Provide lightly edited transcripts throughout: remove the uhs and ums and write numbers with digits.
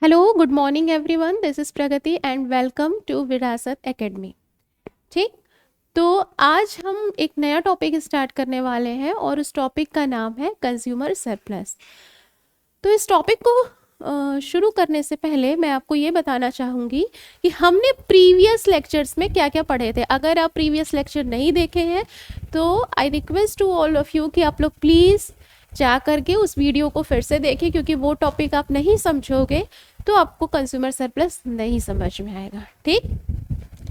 Hello, good morning everyone. This is Pragati and welcome to Virasat academy. ठीक, तो आज हम एक नया टॉपिक स्टार्ट करने वाले हैं और उस टॉपिक का नाम है कंज्यूमर सरप्लस। तो इस टॉपिक को शुरू करने से पहले मैं आपको ये बताना चाहूँगी कि हमने प्रीवियस लेक्चर्स में क्या क्या पढ़े थे। अगर आप प्रीवियस लेक्चर नहीं देखे हैं तो I request to all of you कि आप लोग प्लीज़ जा करके उस वीडियो को फिर से देखें, क्योंकि वो टॉपिक आप नहीं समझोगे तो आपको कंज्यूमर सरप्लस नहीं समझ में आएगा। ठीक,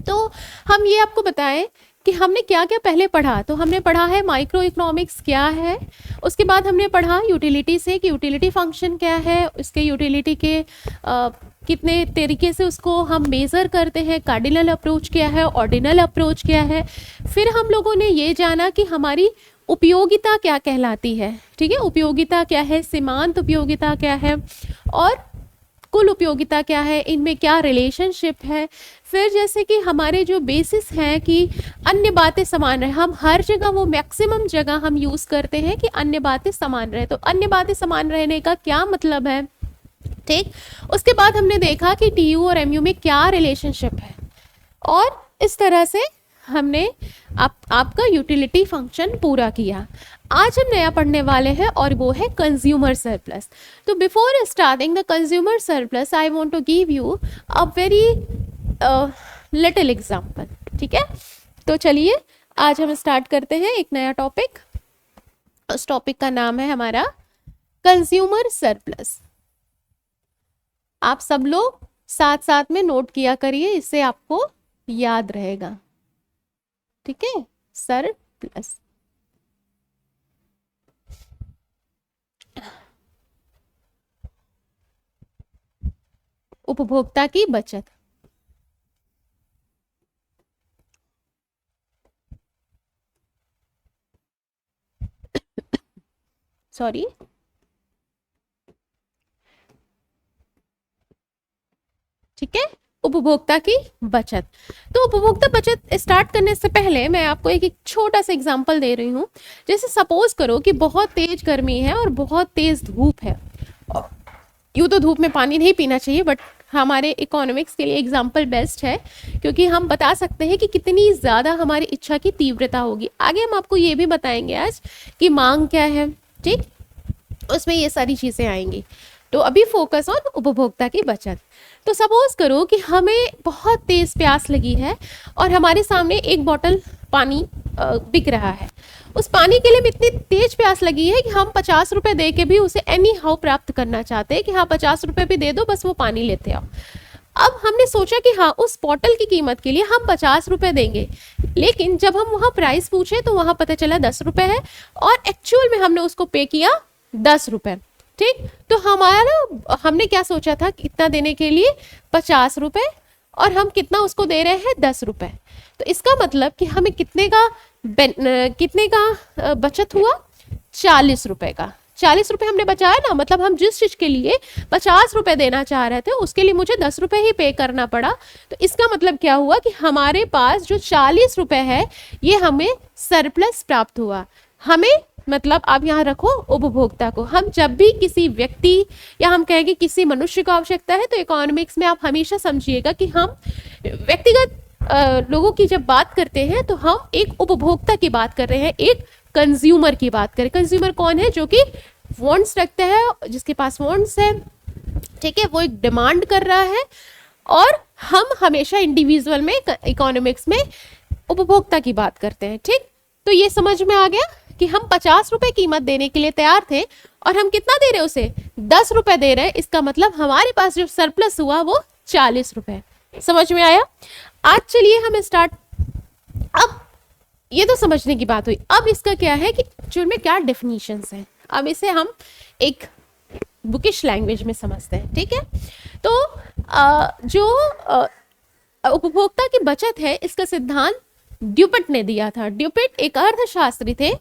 तो हम ये आपको बताएं कि हमने क्या क्या पहले पढ़ा। तो हमने पढ़ा है माइक्रो इकोनॉमिक्स क्या है, उसके बाद हमने पढ़ा यूटिलिटी से कि यूटिलिटी फंक्शन क्या है, उसके यूटिलिटी के कितने तरीके से उसको हम मेज़र करते हैं, कार्डिनल अप्रोच क्या है, ऑर्डिनल अप्रोच क्या है। फिर हम लोगों ने ये जाना कि हमारी उपयोगिता क्या कहलाती है। ठीक है, उपयोगिता क्या है, सीमांत उपयोगिता क्या है और कुल उपयोगिता क्या है, इनमें क्या रिलेशनशिप है। फिर जैसे कि हमारे जो बेसिस हैं कि अन्य बातें समान रहे, हम हर जगह वो मैक्सिमम जगह हम यूज़ करते हैं कि अन्य बातें समान रहे। तो अन्य बातें समान रहने का क्या मतलब है। ठीक, उसके बाद हमने देखा कि टीयू और एमयू में क्या रिलेशनशिप है और इस तरह से हमने आपका यूटिलिटी फंक्शन पूरा किया। आज हम नया पढ़ने वाले हैं और वो है कंज्यूमर सरप्लस। तो before starting the consumer surplus I want to give you a very little example. ठीक है, तो चलिए आज हम स्टार्ट करते हैं एक नया टॉपिक। उस टॉपिक का नाम है हमारा कंज्यूमर सरप्लस। आप सब लोग साथ साथ में नोट किया करिए, इससे आपको याद रहेगा। ठीक है, सरप्लस। उपभोक्ता की बचत। सॉरी, ठीक है, उपभोक्ता की बचत। तो उपभोक्ता बचत स्टार्ट करने से पहले मैं आपको एक छोटा सा एग्जांपल दे रही हूँ। जैसे सपोज करो कि बहुत तेज गर्मी है और बहुत तेज धूप है। यूँ तो धूप में पानी नहीं पीना चाहिए, बट हमारे इकोनॉमिक्स के लिए एग्जाम्पल बेस्ट है, क्योंकि हम बता सकते हैं कि कितनी ज़्यादा हमारी इच्छा की तीव्रता होगी। आगे हम आपको ये भी बताएंगे आज कि मांग क्या है। ठीक, उसमें ये सारी चीज़ें आएंगी। तो अभी फोकस ऑन उपभोक्ता की बचत। तो सपोज करो कि हमें बहुत तेज़ प्यास लगी है और हमारे सामने एक बॉटल पानी बिक रहा है। उस पानी के लिए भी इतनी तेज प्यास लगी है कि हम 50 रुपए दे के भी उसे एनी हाउ प्राप्त करना चाहते हैं कि हाँ 50 रुपए भी दे दो, बस वो पानी लेते आओ। अब हमने सोचा कि हाँ उस बॉटल की कीमत के लिए हम 50 रुपए देंगे, लेकिन जब हम वहाँ प्राइस पूछे तो वहाँ पता चला 10 रुपए है और एक्चुअल में हमने उसको पे किया 10 रुपए। ठीक, तो हमने क्या सोचा था कितना देने के लिए, 50 रुपए, और हम कितना उसको दे रहे हैं, 10 रुपए। तो इसका मतलब कि हमें कितने का बचत हुआ, 40 रुपए का। 40 रुपए हमने बचाया ना, मतलब हम जिस चीज के लिए 50 रुपए देना चाह रहे थे उसके लिए मुझे 10 रुपए ही पे करना पड़ा। तो इसका मतलब क्या हुआ कि हमारे पास जो 40 रुपए है ये हमें सरप्लस प्राप्त हुआ। हमें मतलब आप यहाँ रखो उपभोक्ता को। हम जब भी किसी व्यक्ति या हम कहेंगे किसी मनुष्य को आवश्यकता है, तो इकोनॉमिक्स में आप हमेशा समझिएगा कि हम व्यक्तिगत लोगों की जब बात करते हैं तो हम एक उपभोक्ता की बात कर रहे हैं, एक कंज्यूमर की बात करें। कंज्यूमर कौन है, जो कि वांट्स रखता है, जिसके पास वांट्स है। ठीक है, वो एक डिमांड कर रहा है। और हम हमेशा इंडिविजुअल में इकोनॉमिक्स में उपभोक्ता की बात करते हैं। ठीक, तो ये समझ में आ गया कि हम 50 रुपए कीमत देने के लिए तैयार थे और हम कितना दे रहे हैं उसे, 10 रुपए दे रहे हैं। इसका मतलब हमारे पास जो सरप्लस हुआ वो 40 रुपए। समझ में आया। आज चलिए हम स्टार्ट। अब ये तो समझने की बात हुई, अब इसका क्या है कि एक्चुअल में क्या डेफिनेशंस हैं। अब इसे हम एक बुकिश लैंग्वेज में समझते हैं। ठीक है, तो जो उपभोक्ता की बचत है इसका सिद्धांत ड्यूपेट ने दिया था। ड्यूपेट एक अर्थशास्त्री थे।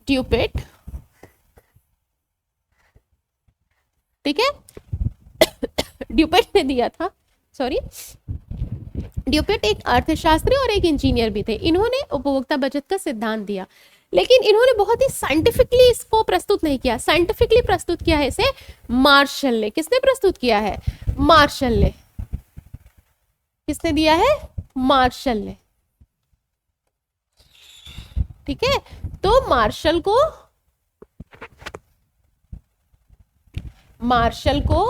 ड्यूपेट, ठीक है, ड्यूपेट ने दिया था, सॉरी, ड्यूपेट एक अर्थशास्त्री और एक इंजीनियर भी थे। इन्होंने उपभोक्ता बचत का सिद्धांत दिया। लेकिन इन्होंने बहुत ही साइंटिफिकली इसको प्रस्तुत नहीं किया। साइंटिफिकली प्रस्तुत किया है इसे मार्शल ने। किसने प्रस्तुत किया है? मार्शल ने। किसने दिया है? मार्शल ने। ठीक है, तो मार्शल को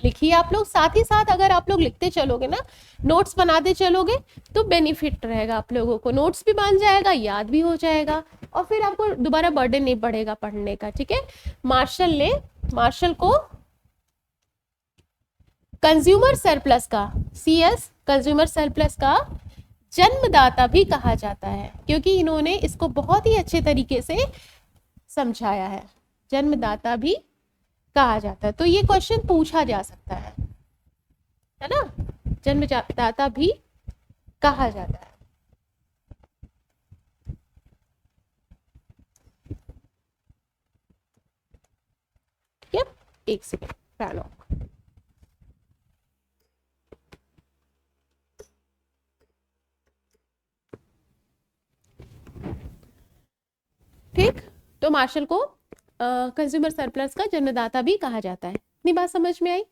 लिखिए आप लोग। साथ ही साथ अगर आप लोग लिखते चलोगे ना, नोट्स बनाते चलोगे, तो बेनिफिट रहेगा आप लोगों को। नोट्स भी बन जाएगा, याद भी हो जाएगा, और फिर आपको दोबारा बर्डन नहीं पड़ेगा पढ़ने का। ठीक है, मार्शल को कंज्यूमर सरप्लस का, CS कंज्यूमर सरप्लस का जन्मदाता भी कहा जाता है, क्योंकि इन्होंने इसको बहुत ही अच्छे तरीके से समझाया है। जन्मदाता भी कहा जाता है, तो ये क्वेश्चन पूछा जा सकता है ना? जन्मदाता भी कहा जाता है। ठीक है, एक सेकेंड, फैन ऑफ। ठीक, तो मार्शल को कंज्यूमर सरप्लस का जन्मदाता भी कहा जाता है। इतनी बात समझ में आई?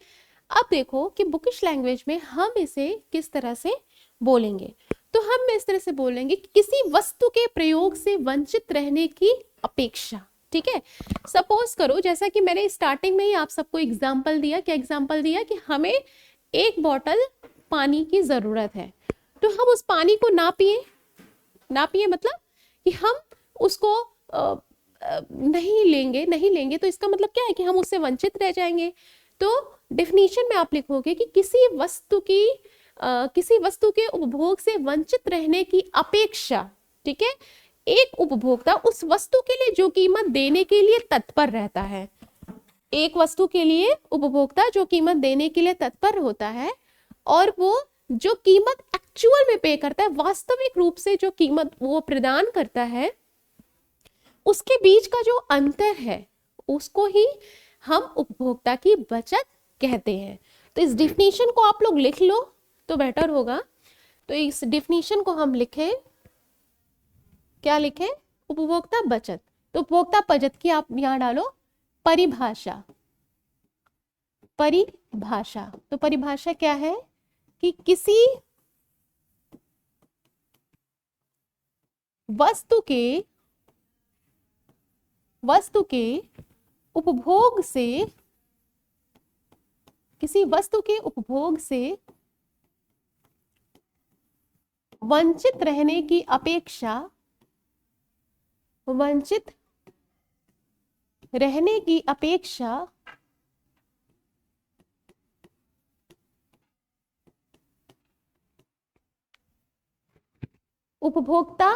अब देखो कि बुकिश लैंग्वेज में हम इसे किस तरह से बोलेंगे। तो हम इस तरह से बोलेंगे कि किसी वस्तु के प्रयोग से वंचित रहने की अपेक्षा। ठीक है, सपोज करो, जैसा कि मैंने स्टार्टिंग में ही आप सबको एग्जाम्पल दिया। क्या एग्जाम्पल दिया? कि हमें एक बॉटल पानी की जरूरत है, तो हम उस पानी को ना पिए मतलब कि हम उसको नहीं लेंगे, तो इसका मतलब क्या है? कि हम उससे वंचित रह जाएंगे। तो डेफिनेशन में आप लिखोगे कि किसी वस्तु के उपभोग से वंचित रहने की अपेक्षा। ठीक है, एक उपभोक्ता उस वस्तु के लिए जो कीमत देने के लिए तत्पर रहता है। एक वस्तु के लिए उपभोक्ता जो कीमत देने के लिए तत्पर होता है, और वो जो कीमत एक्चुअल में पे करता है, वास्तविक रूप से जो कीमत वो प्रदान करता है, उसके बीच का जो अंतर है, उसको ही हम उपभोक्ता की बचत कहते हैं। तो इस डिफिनीशन को आप लोग लिख लो तो बेटर होगा। तो इस डिफिनीशन को हम लिखें, क्या लिखें? उपभोक्ता बचत। तो उपभोक्ता बचत की आप यहां डालो परिभाषा। तो परिभाषा क्या है? कि किसी वस्तु के उपभोग से वंचित रहने की अपेक्षा उपभोक्ता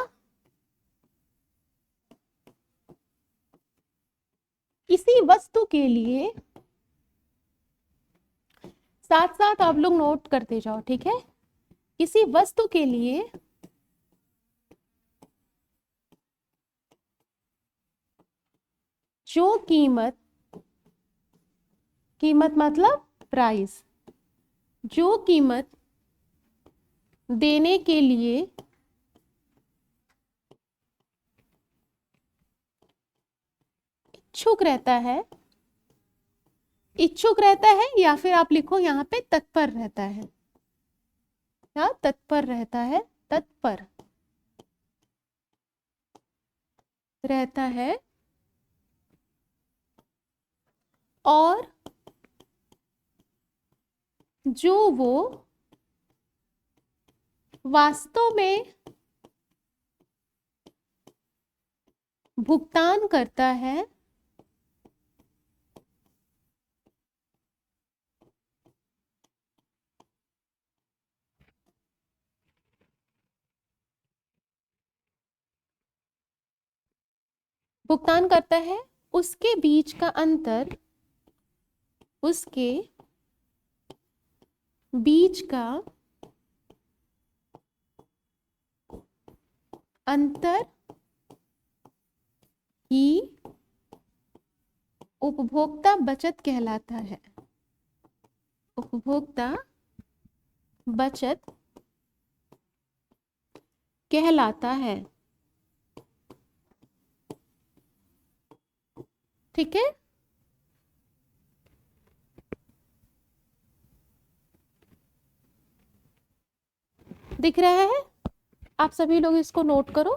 किसी वस्तु के लिए, साथ साथ आप लोग नोट करते जाओ। ठीक है, किसी वस्तु के लिए जो कीमत मतलब प्राइस, जो कीमत देने के लिए इच्छुक रहता है, या फिर आप लिखो यहाँ पे तत्पर रहता है, या तत्पर रहता है, और जो वो वास्तव में भुगतान करता है, उसके बीच का अंतर, ही उपभोक्ता बचत कहलाता है। उपभोक्ता बचत कहलाता है। ठीक है, दिख रहा है? आप सभी लोग इसको नोट करो,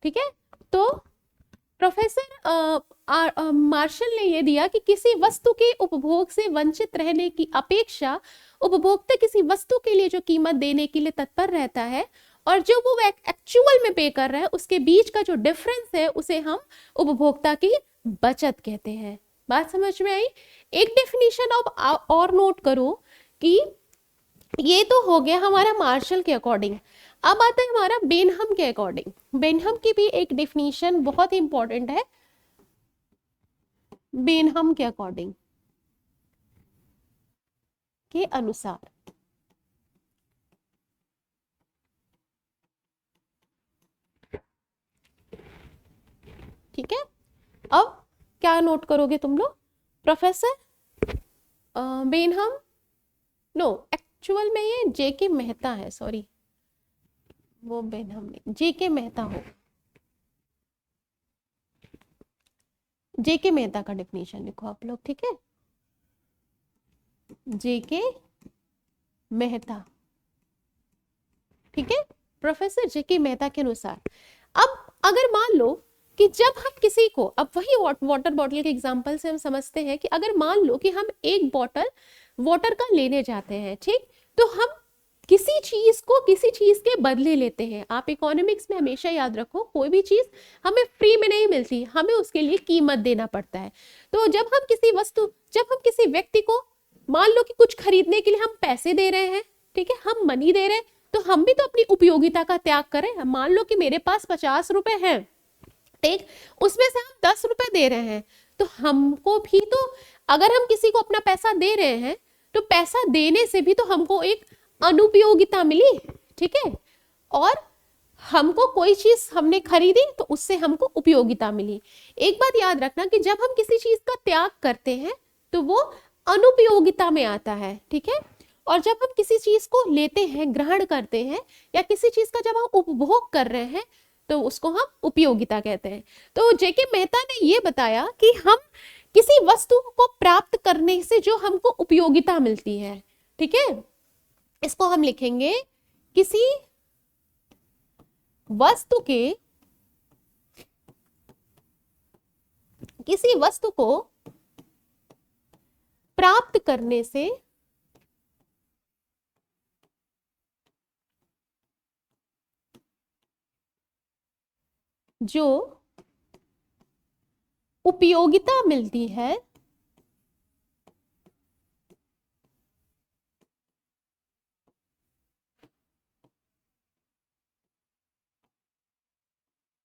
ठीक है। तो प्रोफेसर मार्शल ने यह दिया कि किसी वस्तु के उपभोग से वंचित रहने की अपेक्षा उपभोक्ता किसी वस्तु के लिए जो कीमत देने के लिए तत्पर रहता है और जो वो एक्चुअल में पे कर रहा है उसके बीच का जो डिफरेंस है उसे हम उपभोक्ता की बचत कहते हैं। बात समझ में आई? एक डेफिनेशन अब और नोट करो कि ये तो हो गया हमारा मार्शल के अकॉर्डिंग। अब आता है हमारा बेनहम के अकॉर्डिंग। बेनहम की भी एक डेफिनेशन बहुत इंपॉर्टेंट है, बेनहम के अकॉर्डिंग के अनुसार। ठीक है, अब क्या नोट करोगे तुम लोग? प्रोफेसर बेनहम, नो एक्चुअल में ये जेके मेहता है, सॉरी वो बेनहम नहीं, जेके मेहता हो। जेके मेहता का डेफिनेशन लिखो आप लोग, ठीक है? जेके मेहता, ठीक है, प्रोफेसर जेके मेहता के अनुसार। अब अगर मान लो कि जब हम किसी को, अब वही वाटर बॉटल के एग्जांपल से हम समझते हैं कि अगर मान लो कि हम एक बॉटल वाटर का लेने जाते हैं, ठीक, तो हम किसी चीज को किसी चीज के बदले लेते हैं। आप इकोनॉमिक्स में हमेशा याद रखो, कोई भी चीज हमें फ्री में नहीं मिलती, हमें उसके लिए कीमत देना पड़ता है। तो जब हम किसी व्यक्ति को मान लो कि कुछ खरीदने के लिए हम पैसे दे रहे हैं, ठीक है, हम मनी दे रहे हैं, तो हम भी तो अपनी उपयोगिता का त्याग करें। मान लो कि मेरे पास 50 रुपए हैं, ठीक, उसमें से हम 10 रुपए दे रहे हैं, तो हमको भी तो, अगर हम किसी को अपना पैसा दे रहे हैं तो पैसा देने से भी तो हमको एक अनुपयोगिता मिली, ठीक है, और हमको कोई चीज हमने खरीदी तो उससे हमको उपयोगिता मिली। एक बात याद रखना कि जब हम किसी चीज का त्याग करते हैं तो वो अनुपयोगिता में आता है, ठीक है, और जब हम किसी चीज को लेते हैं, ग्रहण करते हैं, या किसी चीज का जब हम उपभोग कर रहे हैं तो उसको हम उपयोगिता कहते हैं। तो जेके मेहता ने ये बताया कि हम किसी वस्तु को प्राप्त करने से जो हमको उपयोगिता मिलती है, ठीक है, इसको हम लिखेंगे किसी वस्तु को प्राप्त करने से जो उपयोगिता मिलती है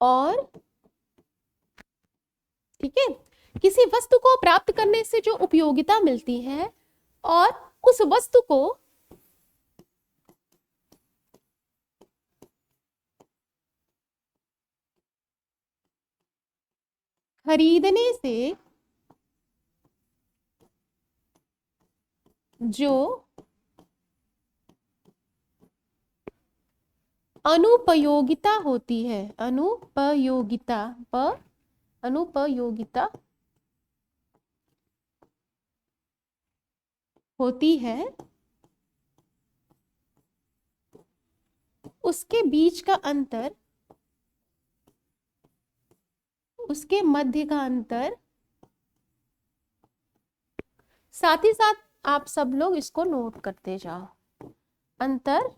और, ठीक है, किसी वस्तु को प्राप्त करने से जो उपयोगिता मिलती है और उस वस्तु को खरीदने से जो अनुपयोगिता होती है, अनुपयोगिता होती है, उसके बीच का अंतर, उसके मध्य का अंतर, साथ ही साथ आप सब लोग इसको नोट करते जाओ, अंतर,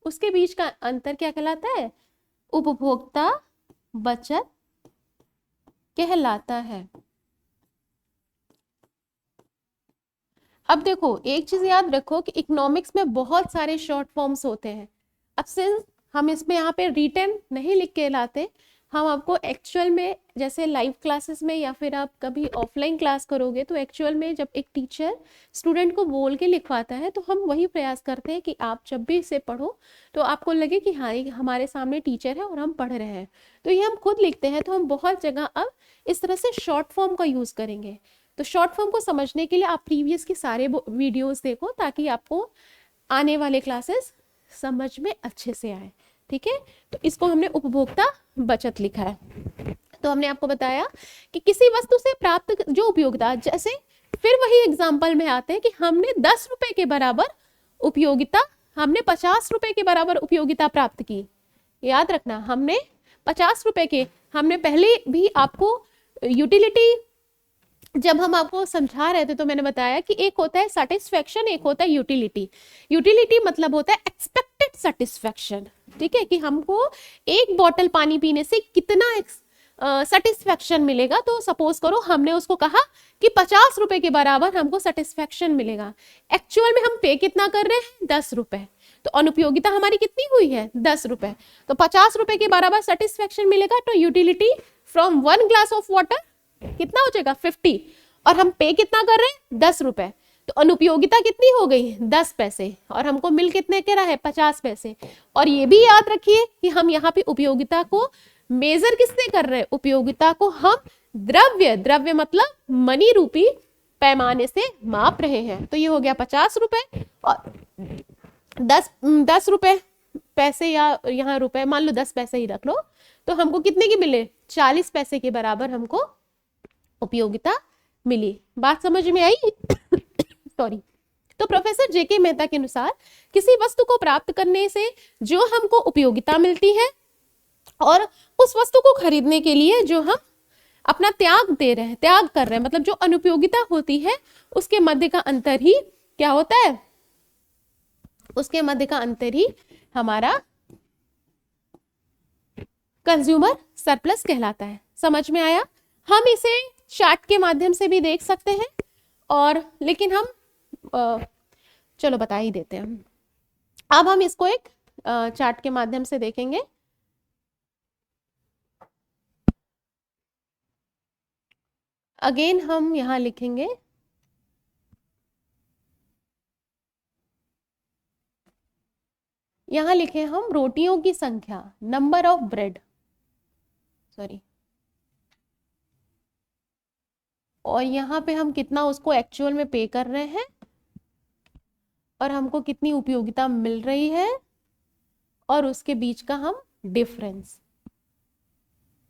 उसके बीच का अंतर क्या कहलाता है? उपभोक्ता बचत कहलाता है। अब देखो एक चीज याद रखो कि इकोनॉमिक्स में बहुत सारे शॉर्ट फॉर्म्स होते हैं। अब सिंस हम इसमें यहाँ पे रिटन नहीं लिख के लाते, हम आपको एक्चुअल में, जैसे लाइव क्लासेस में या फिर आप कभी ऑफलाइन क्लास करोगे तो एक्चुअल में जब एक टीचर स्टूडेंट को बोल के लिखवाता है तो हम वही प्रयास करते हैं कि आप जब भी इसे पढ़ो तो आपको लगे कि हाँ ये हमारे सामने टीचर है और हम पढ़ रहे हैं। तो ये हम खुद लिखते हैं, तो हम बहुत जगह अब इस तरह से शॉर्ट फॉर्म का यूज करेंगे। तो शॉर्ट फॉर्म को समझने के लिए आप प्रीवियस के सारे वीडियोस देखो ताकि आपको आने वाले क्लासेस समझ में अच्छे से आए, ठीक है। तो इसको हमने उपभोक्ता बचत लिखा है। तो हमने आपको बताया कि किसी वस्तु से प्राप्त जो उपयोगिता, जैसे फिर वही एग्जाम्पल में आते हैं कि हमने 10 रुपए के बराबर उपयोगिता, हमने 50 रुपए के बराबर उपयोगिता प्राप्त की। याद रखना, हमने 50 रुपए के, हमने पहले भी आपको यूटिलिटी जब हम आपको समझा रहे थे तो मैंने बताया कि एक होता है सेटिस्फेक्शन, एक होता है यूटिलिटी। यूटिलिटी मतलब होता है एक्सपेक्टेड सेटिस्फेक्शन, ठीक है, कि हमको एक बॉटल पानी पीने से कितना सेटिस्फेक्शन मिलेगा। तो सपोज करो हमने उसको कहा कि 50 रुपए के बराबर हमको सेटिस्फेक्शन मिलेगा, एक्चुअल में हम पे कितना कर रहे हैं, 10 रुपए। तो अनुपयोगिता हमारी कितनी हुई है, 10 रुपए। तो 50 रुपए के बराबर सेटिस्फेक्शन मिलेगा, तो utility from 1 glass of water कितना हो जाएगा, 50, और हम पे कितना कर रहे हैं, 10 रुपए। तो अनुपयोगिता कितनी हो गई, 10 पैसे, और हमको मिल कितने के रहा है, 50 पैसे। और ये भी याद रखिए कि हम यहाँ पे उपयोगिता को मेजर किससे कर रहे हैं, उपयोगिता को हम द्रव्य मतलब मनी रूपी पैमाने से माप रहे हैं। तो ये हो गया 50 रुपए, और 10 रुपए पैसे, या यहाँ रुपए मान लो 10 पैसे ही रख लो, तो हमको कितने की मिले, 40 पैसे के बराबर हमको उपयोगिता मिली। बात समझ में आई? सॉरी। तो प्रोफेसर जेके मेहता के अनुसार किसी वस्तु को प्राप्त करने से जो हमको उपयोगिता मिलती है और उस वस्तु को खरीदने के लिए जो हम अपना त्याग दे रहे हैं, त्याग कर रहे हैं, मतलब जो अनुपयोगिता होती है उसके मध्य का अंतर ही क्या होता है, उसके मध्य का अंतर ही हमारा कंज्यूमर सरप्लस कहलाता है। समझ में आया? हम इसे चार्ट के माध्यम से भी देख सकते हैं, और लेकिन हम चलो बता ही देते हैं। अब हम इसको एक चार्ट के माध्यम से देखेंगे। अगेन हम यहां लिखेंगे यहां लिखे हम रोटियों की संख्या, नंबर ऑफ ब्रेड, सॉरी, और यहाँ पे हम कितना उसको एक्चुअल में पे कर रहे हैं और हमको कितनी उपयोगिता मिल रही है, और उसके बीच का हम डिफरेंस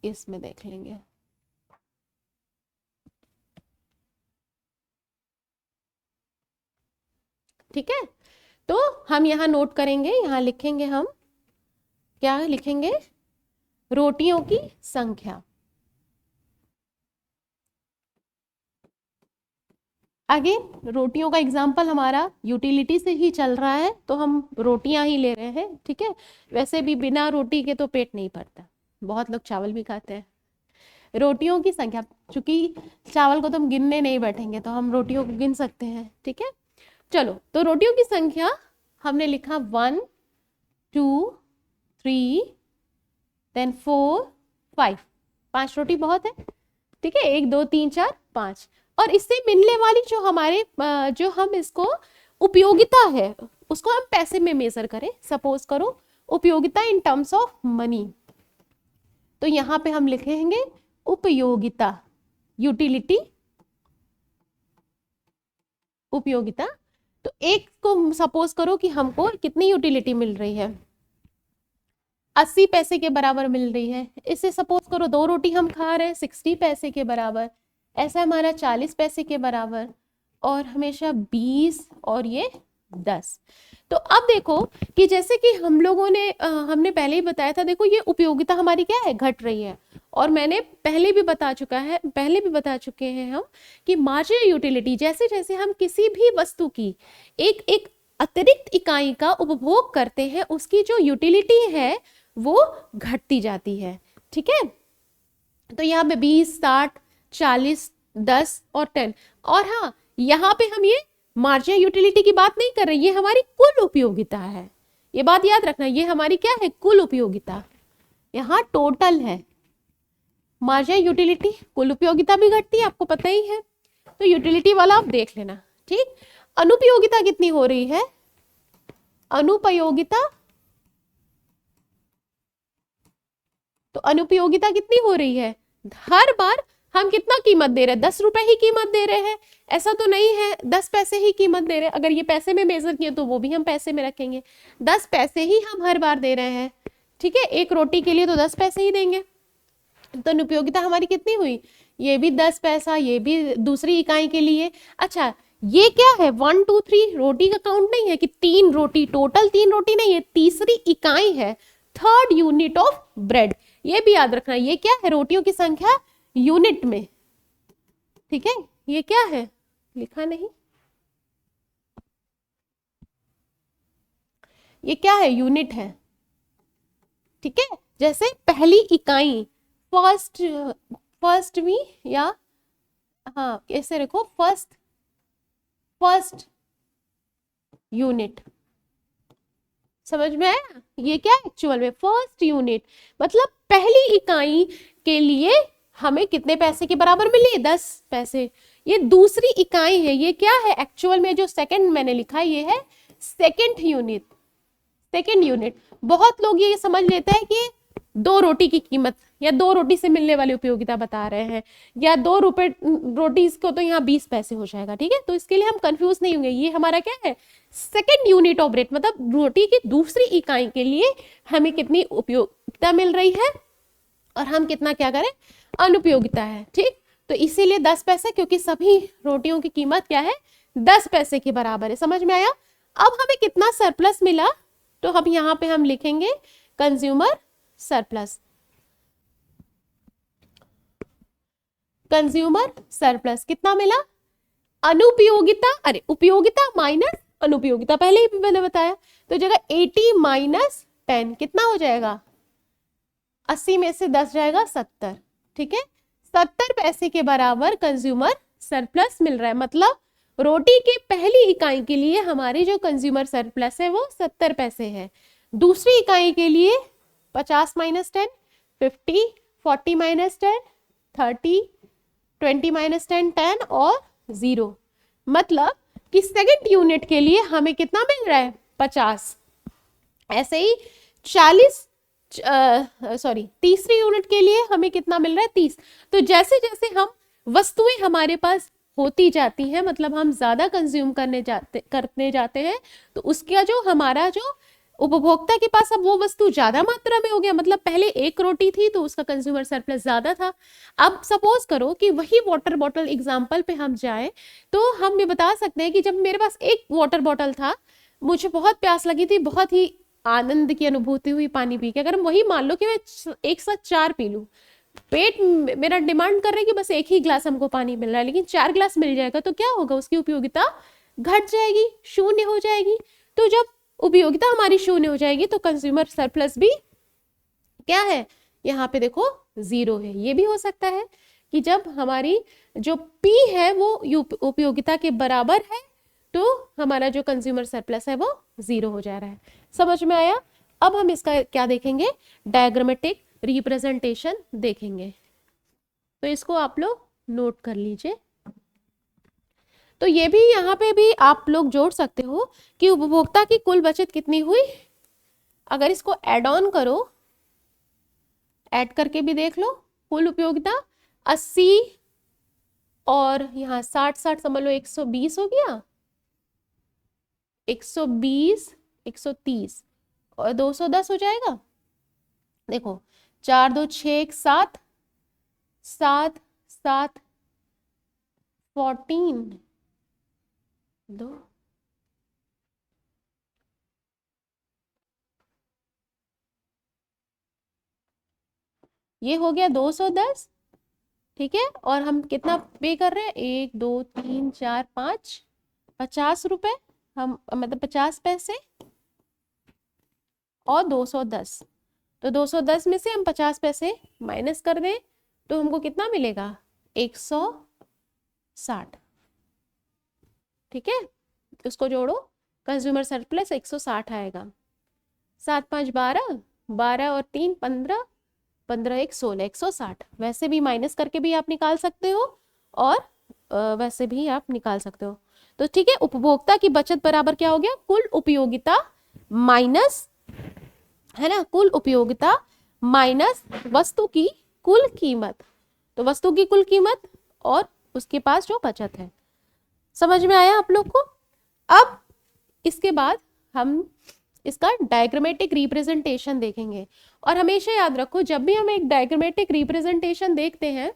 इसमें देख लेंगे। ठीक है, तो हम यहाँ नोट करेंगे, यहाँ लिखेंगे, हम क्या लिखेंगे, रोटियों की संख्या। आगे रोटियों का एग्जाम्पल हमारा यूटिलिटी से ही चल रहा है, तो हम रोटियां ही ले रहे हैं। ठीक है, वैसे भी बिना रोटी के तो पेट नहीं भरता, बहुत लोग चावल भी खाते हैं। रोटियों की संख्या, चूंकि चावल को तो हम गिनने नहीं बैठेंगे, तो हम रोटियों को गिन सकते हैं। ठीक है, चलो, तो रोटियों की संख्या हमने लिखा 1 2 3 देन 4 5, 5 रोटी बहुत है। ठीक है, 1 2 3 4 5, और इससे मिलने वाली जो हमारे जो हम इसको उपयोगिता है उसको हम पैसे में मेजर करें, सपोज करो उपयोगिता इन टर्म्स ऑफ मनी, तो यहां पे हम लिखेंगे उपयोगिता, यूटिलिटी, उपयोगिता। तो एक को सपोज करो कि हमको कितनी यूटिलिटी मिल रही है, 80 पैसे के बराबर मिल रही है। इसे सपोज करो 2 रोटी हम खा रहे हैं 60 पैसे के बराबर, ऐसा हमारा 40 पैसे के बराबर, और हमेशा 20 और ये 10। तो अब देखो कि जैसे कि हम लोगों ने हमने पहले ही बताया था, देखो ये उपयोगिता हमारी क्या है, घट रही है। और मैंने पहले भी बता चुके हैं हम कि मार्जिनल यूटिलिटी, जैसे जैसे हम किसी भी वस्तु की एक अतिरिक्त इकाई का उपभोग करते हैं, उसकी जो यूटिलिटी है वो घटती जाती है। ठीक है, तो यहाँ पे 20 60 40 10 और 10, और हाँ यहाँ पे हम ये मार्जिनल यूटिलिटी की बात नहीं कर रहे, ये हमारी कुल उपयोगिता है। ये बात याद रखना, ये हमारी क्या है, कुल उपयोगिता, यहाँ टोटल है। मार्जिनल यूटिलिटी, कुल उपयोगिता भी घटती है, आपको पता ही है, तो यूटिलिटी वाला आप देख लेना। ठीक, अनुपयोगिता कितनी हो रही है, अनुपयोगिता, तो अनुपयोगिता कितनी हो रही है, हर बार हम कितना कीमत दे रहे हैं, 10 रुपए ही कीमत दे रहे हैं, ऐसा तो नहीं है 10 पैसे ही कीमत दे रहे हैं। अगर ये पैसे में मेजर किए तो वो भी हम पैसे में रखेंगे, 10 पैसे ही हम हर बार दे रहे हैं। ठीक है, एक रोटी के लिए तो 10 पैसे ही देंगे। तो अनुपयोगिता हमारी कितनी हुई, ये भी 10 पैसा, ये भी दूसरी इकाई के लिए। अच्छा ये क्या है, 1 2 3 रोटी का काउंट नहीं है कि 3 रोटी, टोटल 3 रोटी नहीं है, तीसरी इकाई है, थर्ड यूनिट ऑफ ब्रेड। ये भी याद रखना, ये क्या है, रोटियों की संख्या यूनिट में, ठीक है। ये क्या है, लिखा नहीं, ये क्या है, यूनिट है, ठीक है। जैसे पहली इकाई, फर्स्ट में, या हाँ ऐसे रखो, फर्स्ट यूनिट, समझ में आया। ये क्या एक्चुअल में फर्स्ट यूनिट, मतलब पहली इकाई के लिए हमें कितने पैसे के बराबर मिले, 10 पैसे। ये दूसरी इकाई है, ये क्या है एक्चुअल में, जो सेकंड मैंने लिखा है ये है सेकंड यूनिट। सेकंड यूनिट, बहुत लोग ये समझ लेते हैं कि 2 रोटी की कीमत या 2 रोटी से मिलने वाली उपयोगिता बता रहे हैं, या 2 रुपए रोटी को तो यहाँ 20 पैसे हो जाएगा, ठीक है। तो इसके लिए हम कंफ्यूज नहीं होंगे, ये हमारा क्या है, सेकंड यूनिट ऑफ रेट, मतलब रोटी की दूसरी इकाई के लिए हमें कितनी उपयोगिता मिल रही है और हम कितना क्या करें, अनुपयोगिता है, ठीक। तो इसीलिए 10 पैसे, क्योंकि सभी रोटियों की कीमत क्या है, 10 पैसे के बराबर है। समझ में आया। अब हमें कितना सरप्लस मिला, तो अब यहाँ पे हम लिखेंगे कंज्यूमर सरप्लस। कंज्यूमर सरप्लस कितना मिला, अनुपयोगिता, अरे उपयोगिता माइनस अनुपयोगिता, पहले ही मैंने बताया। तो जगह 80 माइनस 10 कितना हो जाएगा, 80 में से 10 जाएगा 70, ठीक है। 70 पैसे के बराबर कंज्यूमर सरप्लस मिल रहा है, मतलब रोटी के पहली इकाई के लिए हमारी जो कंज्यूमर सरप्लस है वो 70 पैसे है। दूसरी इकाई के लिए 50 माइनस 10 50, 40 माइनस 10 30, 20 माइनस 10 10 और 0, मतलब कि सेकंड यूनिट के लिए हमें कितना मिल रहा है, 50। ऐसे ही 40 तीसरी यूनिट के लिए हमें कितना मिल रहा है, 30। तो जैसे जैसे हम वस्तुएं हमारे पास होती जाती हैं, मतलब हम ज्यादा कंज्यूम करने जाते हैं, तो उसका जो हमारा जो उपभोक्ता के पास अब वो वस्तु ज्यादा मात्रा में हो गया, मतलब पहले 1 रोटी थी तो उसका कंज्यूमर सरप्लस ज्यादा था। अब सपोज करो कि वही वाटर बॉटल एग्जाम्पल पे हम जाए, तो हम ये बता सकते हैं कि जब मेरे पास एक वाटर बॉटल था, मुझे बहुत प्यास लगी थी, बहुत ही आनंद की अनुभूति हुई पानी पी के, अगर वही मान लो कि मैं एक साथ 4 पी लूं, पेट मेरा डिमांड कर रहा है कि बस 1 ही ग्लास हमको पानी मिल रहा है, लेकिन 4 ग्लास मिल जाएगा, तो क्या होगा, उसकी उपयोगिता घट जाएगी, शून्य हो जाएगी। तो जब उपयोगिता हमारी शून्य हो जाएगी तो कंज्यूमर सरप्लस भी क्या है, यहाँ पे देखो 0 है। ये भी हो सकता है कि जब हमारी जो P है वो उपयोगिता के बराबर है, तो हमारा जो कंज्यूमर सरप्लस है वो 0 हो जा रहा है। समझ में आया। अब हम इसका क्या देखेंगे, डायग्रामेटिक रिप्रेजेंटेशन देखेंगे, तो इसको आप लोग नोट कर लीजिए। तो ये भी यहाँ पे भी आप लोग जोड़ सकते हो कि उपभोक्ता की कुल बचत कितनी हुई। अगर इसको ऐड ऑन करो, ऐड करके भी देख लो, कुल उपयोगिता 80 और यहाँ 60 समझ लो 120 हो गया, 120 130 और 210 हो जाएगा। देखो 4 2 6 7 7 7 14 2 ये हो गया 210, ठीक है। और हम कितना पे कर रहे हैं, 1 2 3 4 5 50 रुपए, हम मतलब 50 पैसे और 210। तो 210 में से हम 50 पैसे माइनस कर दें तो हमको कितना मिलेगा, 160, ठीक है। उसको जोड़ो, कंज्यूमर सरप्लस 160 आएगा। 7 5 12, 12 और 3 15, 15 1 16, 160। वैसे भी माइनस करके भी आप निकाल सकते हो और वैसे भी आप निकाल सकते हो। तो ठीक है, उपभोक्ता की बचत बराबर क्या हो गया, कुल उपयोगिता माइनस, है ना, कुल उपयोगिता माइनस वस्तु की कुल कीमत। तो वस्तु की कुल कीमत और उसके पास जो बचत है। समझ में आया आप लोग को। अब इसके बाद हम इसका डायग्रामेटिक रिप्रेजेंटेशन देखेंगे। और हमेशा याद रखो जब भी हम एक डायग्रामेटिक रिप्रेजेंटेशन देखते हैं,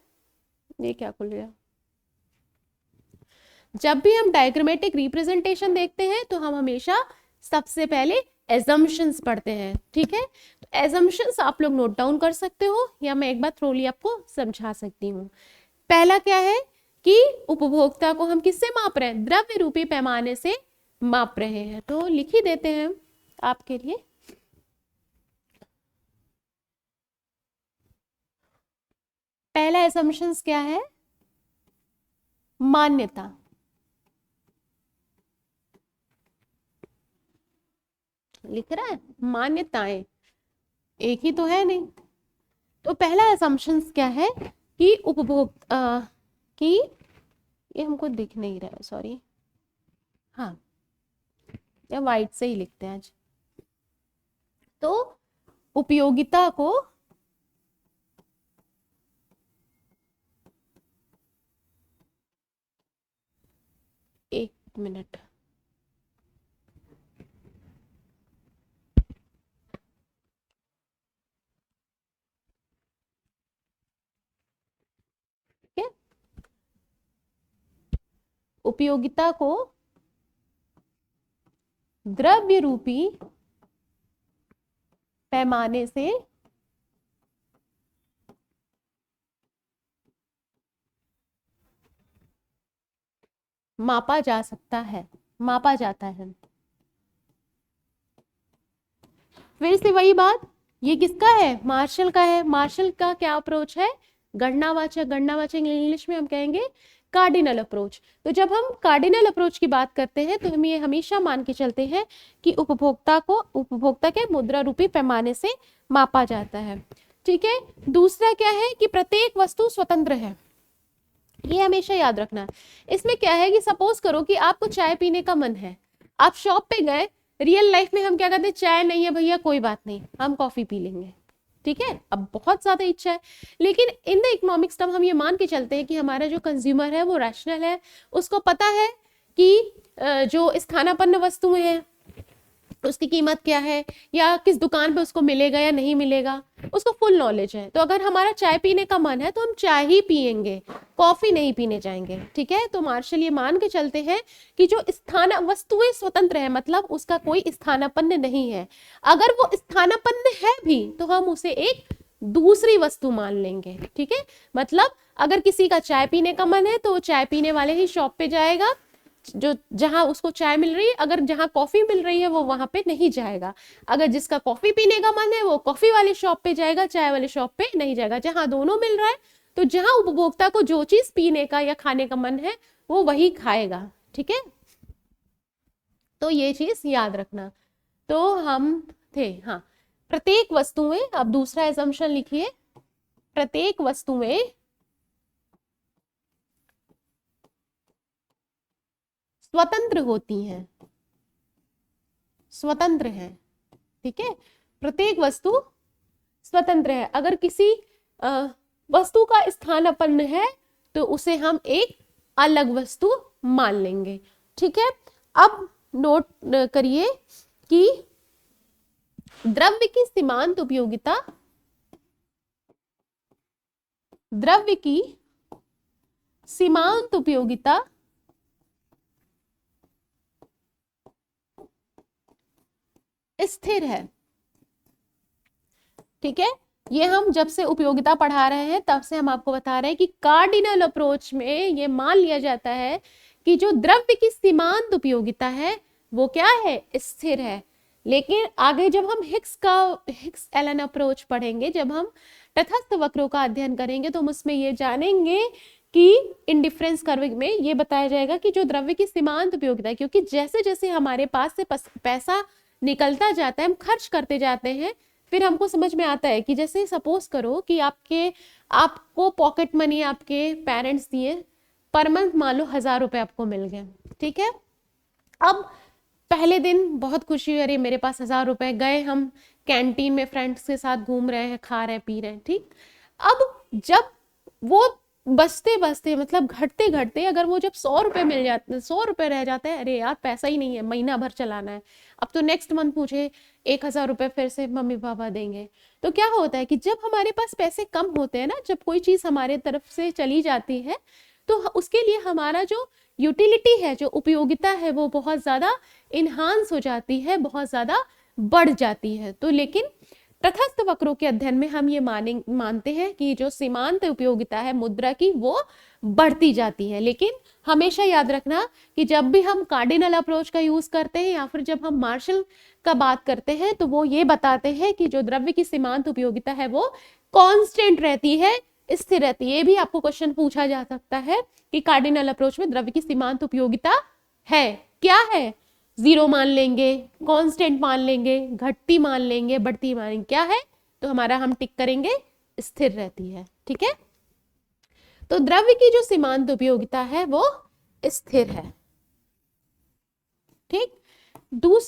ये क्या खुल गया, जब भी हम डायग्रामेटिक रिप्रेजेंटेशन देखते हैं तो हम हमेशा सबसे पहले एजम्पशंस पढ़ते हैं। ठीक है, तो एजम्पशंस आप लोग नोट डाउन कर सकते हो या मैं एक बार थ्रोली आपको समझा सकती हूँ। पहला क्या है कि उपभोक्ता को हम किससे माप रहे हैं, द्रव्य रूपी पैमाने से माप रहे हैं। तो लिख ही देते हैं आपके लिए। पहला एजम्पशंस क्या है, मान्यता। लिख रहा है मान्यताएं, एक ही तो है नहीं। तो पहला असम्पशंस क्या है कि उपभोक्ता कि ये हमको दिख नहीं रहा है, सॉरी, हाँ या वाइट से ही लिखते हैं आज। तो उपयोगिता को एक मिनट, उपयोगिता को द्रव्य रूपी पैमाने से मापा जा सकता है, मापा जाता है। फिर से वही बात, ये किसका है, मार्शल का है। मार्शल का क्या अप्रोच है, गणनावाचक। गणनावाचक इंग्लिश में हम कहेंगे कार्डिनल अप्रोच। तो जब हम कार्डिनल अप्रोच की बात करते हैं तो हम ये हमेशा मान के चलते हैं कि उपभोक्ता के मुद्रा रूपी पैमाने से मापा जाता है। ठीक है, दूसरा क्या है कि प्रत्येक वस्तु स्वतंत्र है, ये हमेशा याद रखना है। इसमें क्या है कि सपोज करो कि आपको चाय पीने का मन है, आप शॉप पे गए, रियल लाइफ में हम क्या कहते हैं, चाय नहीं है भैया कोई बात नहीं हम कॉफी पी लेंगे। ठीक है, अब बहुत ज्यादा इच्छा है, लेकिन इन द इकोनॉमिक्स टर्म हम ये मान के चलते हैं कि हमारा जो कंज्यूमर है वो रैशनल है, उसको पता है कि जो स्थानापन्न वस्तुएं हैं उसकी कीमत क्या है या किस दुकान पे उसको मिलेगा या नहीं मिलेगा, उसको फुल नॉलेज है। तो अगर हमारा चाय पीने का मन है तो हम चाय ही पियेंगे, कॉफी नहीं पीने जाएंगे। ठीक है, तो मार्शल ये मान के चलते हैं कि जो वस्तुएं स्वतंत्र है, मतलब उसका कोई स्थानापन्न नहीं है। अगर वो स्थानापन्न है भी तो हम उसे एक दूसरी वस्तु मान लेंगे। ठीक है, मतलब अगर किसी का चाय पीने का मन है तो वो चाय पीने वाले ही शॉप पे जाएगा जो जहां उसको चाय मिल रही है, अगर जहां कॉफी मिल रही है वो वहां पे नहीं जाएगा। अगर जिसका कॉफी पीने का मन है वो कॉफी वाले शॉप पे जाएगा, चाय वाले शॉप पे नहीं जाएगा। जहां दोनों मिल रहा है तो जहां उपभोक्ता को जो चीज पीने का या खाने का मन है वो वही खाएगा। ठीक है, तो ये चीज याद रखना। तो हम थे, हाँ, प्रत्येक वस्तुएं, अब दूसरा एजम्पशन लिखिए, प्रत्येक वस्तुएं स्वतंत्र होती हैं, स्वतंत्र है। ठीक है, प्रत्येक वस्तु स्वतंत्र है। अगर किसी वस्तु का स्थानापन्न है तो उसे हम एक अलग वस्तु मान लेंगे। ठीक है, अब नोट करिए कि द्रव्य की सीमांत उपयोगिता, द्रव्य की सीमांत उपयोगिता स्थिर है। ठीक है, ये हम जब से उपयोगिता पढ़ा रहे हैं तब से हम आपको बता रहे हैं कि कार्डिनल अप्रोच में ये मान लिया जाता है कि जो द्रव्य की सीमांत उपयोगिता है वो क्या है, स्थिर है। लेकिन आगे जब हम हिक्स एलन अप्रोच पढ़ेंगे, जब हम तटस्थ वक्रों का अध्ययन करेंगे तो हम उसमें ये जानेंगे कि इंडिफरेंस कर्व में ये बताया जाएगा कि जो द्रव्य की सीमांत उपयोगिता है, क्योंकि जैसे जैसे हमारे पास से पैसा निकलता जाता है, हम खर्च करते जाते हैं, फिर हमको समझ में आता है कि जैसे सपोज करो कि आपको पॉकेट मनी आपके पेरेंट्स दिए, पर मंथ मान लो 1000 रुपए आपको मिल गए। ठीक है, अब पहले दिन बहुत खुशी हुई, अरे मेरे पास 1000 रुपए, गए हम कैंटीन में फ्रेंड्स के साथ घूम रहे हैं, खा रहे हैं, पी रहे हैं। ठीक, अब जब वो बचते बचते मतलब घटते घटते अगर वो जब 100 रुपए मिल जाते, 100 रुपए रह जाते हैं, अरे यार पैसा ही नहीं है, महीना भर चलाना है, अब तो नेक्स्ट मंथ मुझे 1,000 रुपए फिर से मम्मी पापा देंगे। तो क्या होता है कि जब हमारे पास पैसे कम होते हैं ना, जब कोई चीज हमारे तरफ से चली जाती है, तो उसके लिए हमारा जो यूटिलिटी है, जो उपयोगिता है, वो बहुत ज्यादा इन्हांस हो जाती है, बहुत ज्यादा बढ़ जाती है। तो लेकिन तटस्थ वक्रों के अध्ययन में हम ये मानते हैं कि जो सीमांत उपयोगिता है मुद्रा की, वो बढ़ती जाती है। लेकिन हमेशा याद रखना कि जब भी हम कार्डिनल अप्रोच का यूज करते हैं या फिर जब हम मार्शल का बात करते हैं, तो वो ये बताते हैं कि जो द्रव्य की सीमांत उपयोगिता है वो कांस्टेंट रहती है, स्थिर रहती है। ये भी आपको क्वेश्चन पूछा जा सकता है कि कार्डिनल अप्रोच में द्रव्य की सीमांत उपयोगिता है क्या है, 0 मान लेंगे, कांस्टेंट मान लेंगे, घटती मान लेंगे, बढ़ती मान लेंगे, क्या है? तो हमारा हम टिक करेंगे स्थिर रहती है। ठीक है, तो द्रव्य की जो सीमांत उपयोगिता है वो स्थिर है। ठीक,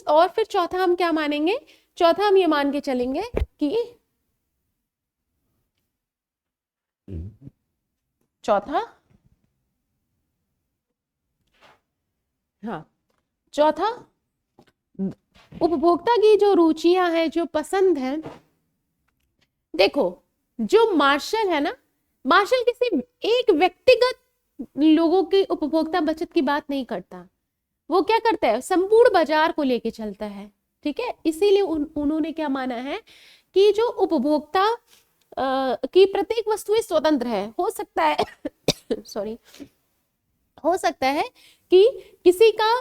और फिर चौथा हम क्या मानेंगे? चौथा हम ये मान के चलेंगे कि चौथा, हाँ, चौथा, उपभोक्ता की जो रुचियां हैं, जो पसंद है, देखो जो मार्शल है ना, मार्शल किसी एक व्यक्तिगत लोगों की उपभोक्ता बचत की बात नहीं करता, वो क्या करता है, संपूर्ण बाजार को लेके चलता है। ठीक है, इसीलिए उन्होंने क्या माना है कि जो उपभोक्ता की प्रत्येक वस्तु स्वतंत्र है। हो सकता है सॉरी, हो सकता है कि किसी का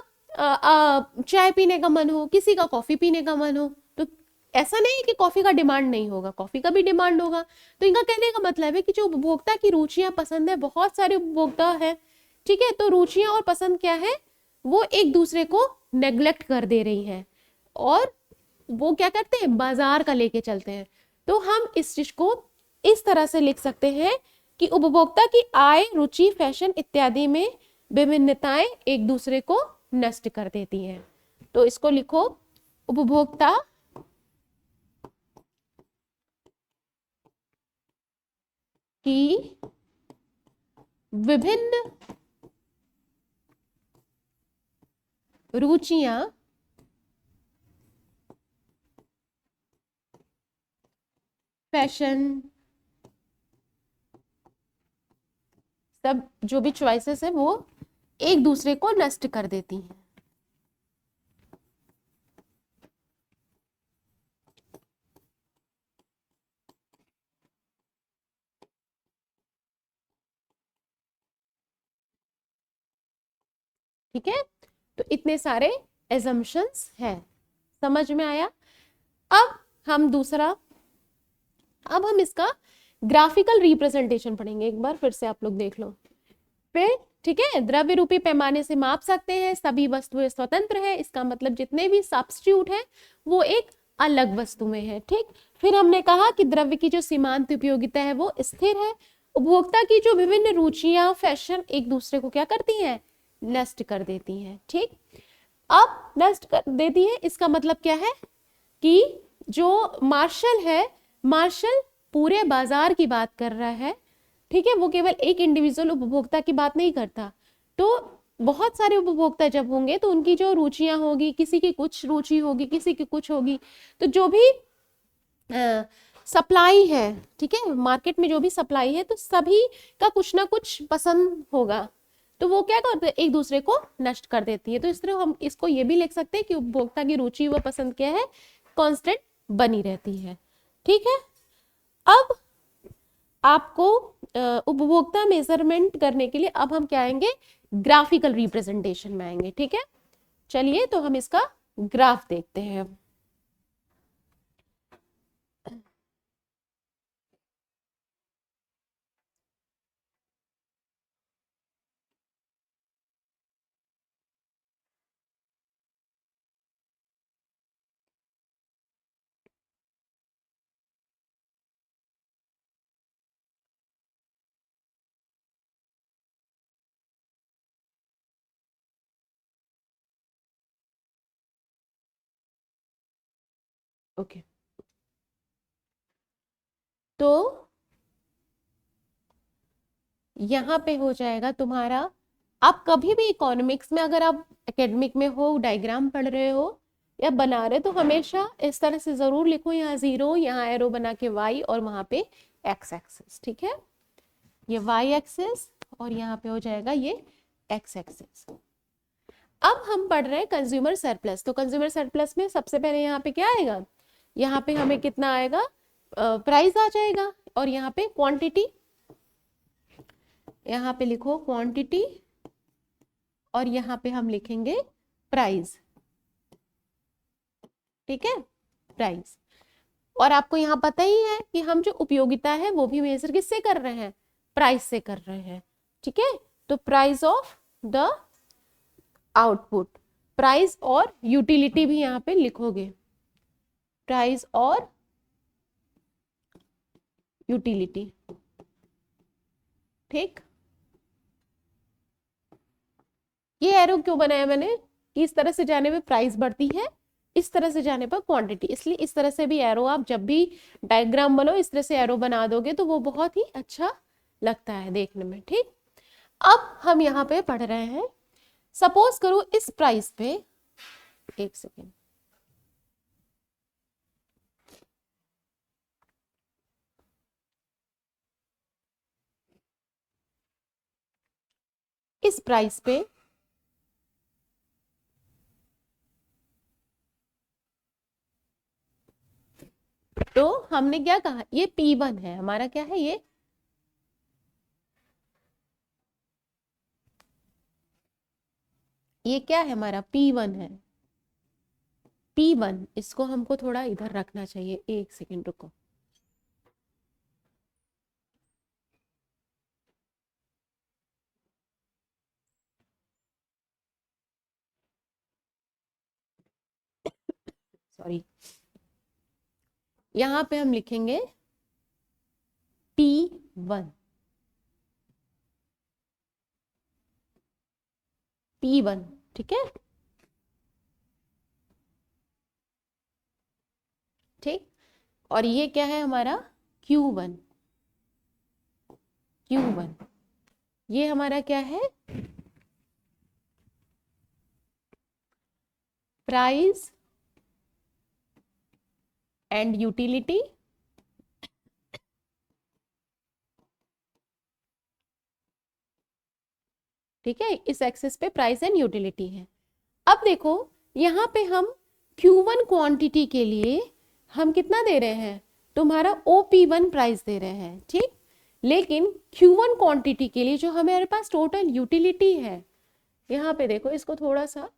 चाय पीने का मन हो, किसी का कॉफी पीने का मन हो, तो ऐसा नहीं है कि कॉफी का डिमांड नहीं होगा, कॉफी का भी डिमांड होगा। तो इनका कहने का मतलब है कि जो उपभोक्ता की रुचियां पसंद है, बहुत सारे उपभोक्ता है, ठीक है, तो रुचियां और पसंद क्या है, वो एक दूसरे को नेग्लेक्ट कर दे रही है और वो क्या करते हैं, बाजार का लेके चलते हैं। तो हम इस चीज को इस तरह से लिख सकते हैं कि उपभोक्ता की आय, रुचि, फैशन इत्यादि में विभिन्नताएं एक दूसरे को नष्ट कर देती हैं। तो इसको लिखो, उपभोक्ता की विभिन्न रुचियां फैशन, सब जो भी चॉइसेस है वो एक दूसरे को नष्ट कर देती हैं। ठीक है, तो इतने सारे एजम्पशंस हैं, समझ में आया? अब हम दूसरा, अब हम इसका ग्राफिकल रिप्रेजेंटेशन पढ़ेंगे। एक बार फिर से आप लोग देख लो फिर। ठीक है, द्रव्य रूपी पैमाने से माप सकते हैं, सभी वस्तुएं स्वतंत्र है, इसका मतलब जितने भी सब्स्टिट्यूट है वो एक अलग वस्तु में है। ठीक, फिर हमने कहा कि द्रव्य की जो सीमांत उपयोगिता है वो स्थिर है। उपभोक्ता की जो विभिन्न रुचियां, फैशन एक दूसरे को क्या करती हैं, नष्ट कर देती हैं। ठीक, अब नष्ट कर देती है, इसका मतलब क्या है कि जो मार्शल है, मार्शल पूरे बाजार की बात कर रहा है। ठीक है, वो केवल एक इंडिविजुअल उपभोक्ता की बात नहीं करता। तो बहुत सारे उपभोक्ता जब होंगे तो उनकी जो रुचियां होगी, किसी की कुछ रुचि होगी, किसी की कुछ होगी, तो जो भी सप्लाई है, ठीक है, मार्केट में जो भी सप्लाई है, तो सभी का कुछ ना कुछ पसंद होगा, तो वो क्या करते हैं, एक दूसरे को नष्ट कर देती है। तो इस तरह हम इसको ये भी लिख सकते हैं कि उपभोक्ता की रुचि व पसंद क्या है, कांस्टेंट बनी रहती है। ठीक है, अब आपको उपभोक्ता मेजरमेंट करने के लिए अब हम क्या आएंगे, ग्राफिकल रिप्रेजेंटेशन में आएंगे। ठीक है, चलिए तो हम इसका ग्राफ देखते हैं। ओके, तो यहाँ पे हो जाएगा तुम्हारा, आप कभी भी इकोनॉमिक्स में अगर आप एकेडमिक में हो, डायग्राम पढ़ रहे हो या बना रहे, तो हमेशा इस तरह से जरूर लिखो, यहाँ 0, यहाँ एरो बना के y और वहां पे x एक्सिस। ठीक है, ये y एक्सिस और यहाँ पे हो जाएगा ये x एक्सिस। अब हम पढ़ रहे हैं कंज्यूमर सरप्लस। तो कंज्यूमर सरप्लस में सबसे पहले यहाँ पे क्या आएगा, यहाँ पे हमें कितना आएगा, प्राइस आ जाएगा, और यहाँ पे क्वांटिटी, यहाँ पे लिखो क्वांटिटी और यहाँ पे हम लिखेंगे प्राइस। ठीक है, प्राइस। और आपको यहाँ पता ही है कि हम जो उपयोगिता है वो भी मेजर किससे कर रहे हैं, प्राइस से कर रहे हैं। ठीक है, तो price of the output, price और यूटिलिटी भी यहाँ पे लिखोगे, प्राइस और यूटिलिटी। ठीक, ये एरो क्यों बनाया मैंने कि इस तरह से जाने पे प्राइस बढ़ती है, इस तरह से जाने पर क्वांटिटी, इसलिए इस तरह से भी एरो, आप जब भी डायग्राम बनो इस तरह से एरो बना दोगे तो वो बहुत ही अच्छा लगता है देखने में। ठीक, अब हम यहाँ पे पढ़ रहे हैं, सपोज करो इस प्राइस पे, एक सेकेंड, इस प्राइस पे तो हमने क्या कहा, ये P1 है हमारा, क्या है ये क्या है हमारा P1 है, P1। इसको हमको थोड़ा इधर रखना चाहिए, एक सेकेंड रुको। सॉरी, यहाँ पे हम लिखेंगे P1, P1। ठीक है, ठीक, और ये क्या है हमारा Q1, Q1। ये हमारा क्या है, प्राइस एंड यूटिलिटी। ठीक है, इस एक्सिस पे प्राइस एंड यूटिलिटी है। अब देखो यहाँ पे हम Q1 क्वांटिटी के लिए हम कितना दे रहे हैं, तुम्हारा OP1 प्राइस दे रहे हैं। ठीक, लेकिन Q1 क्वांटिटी के लिए जो हमारे पास टोटल यूटिलिटी है, यहाँ पे देखो, इसको थोड़ा सा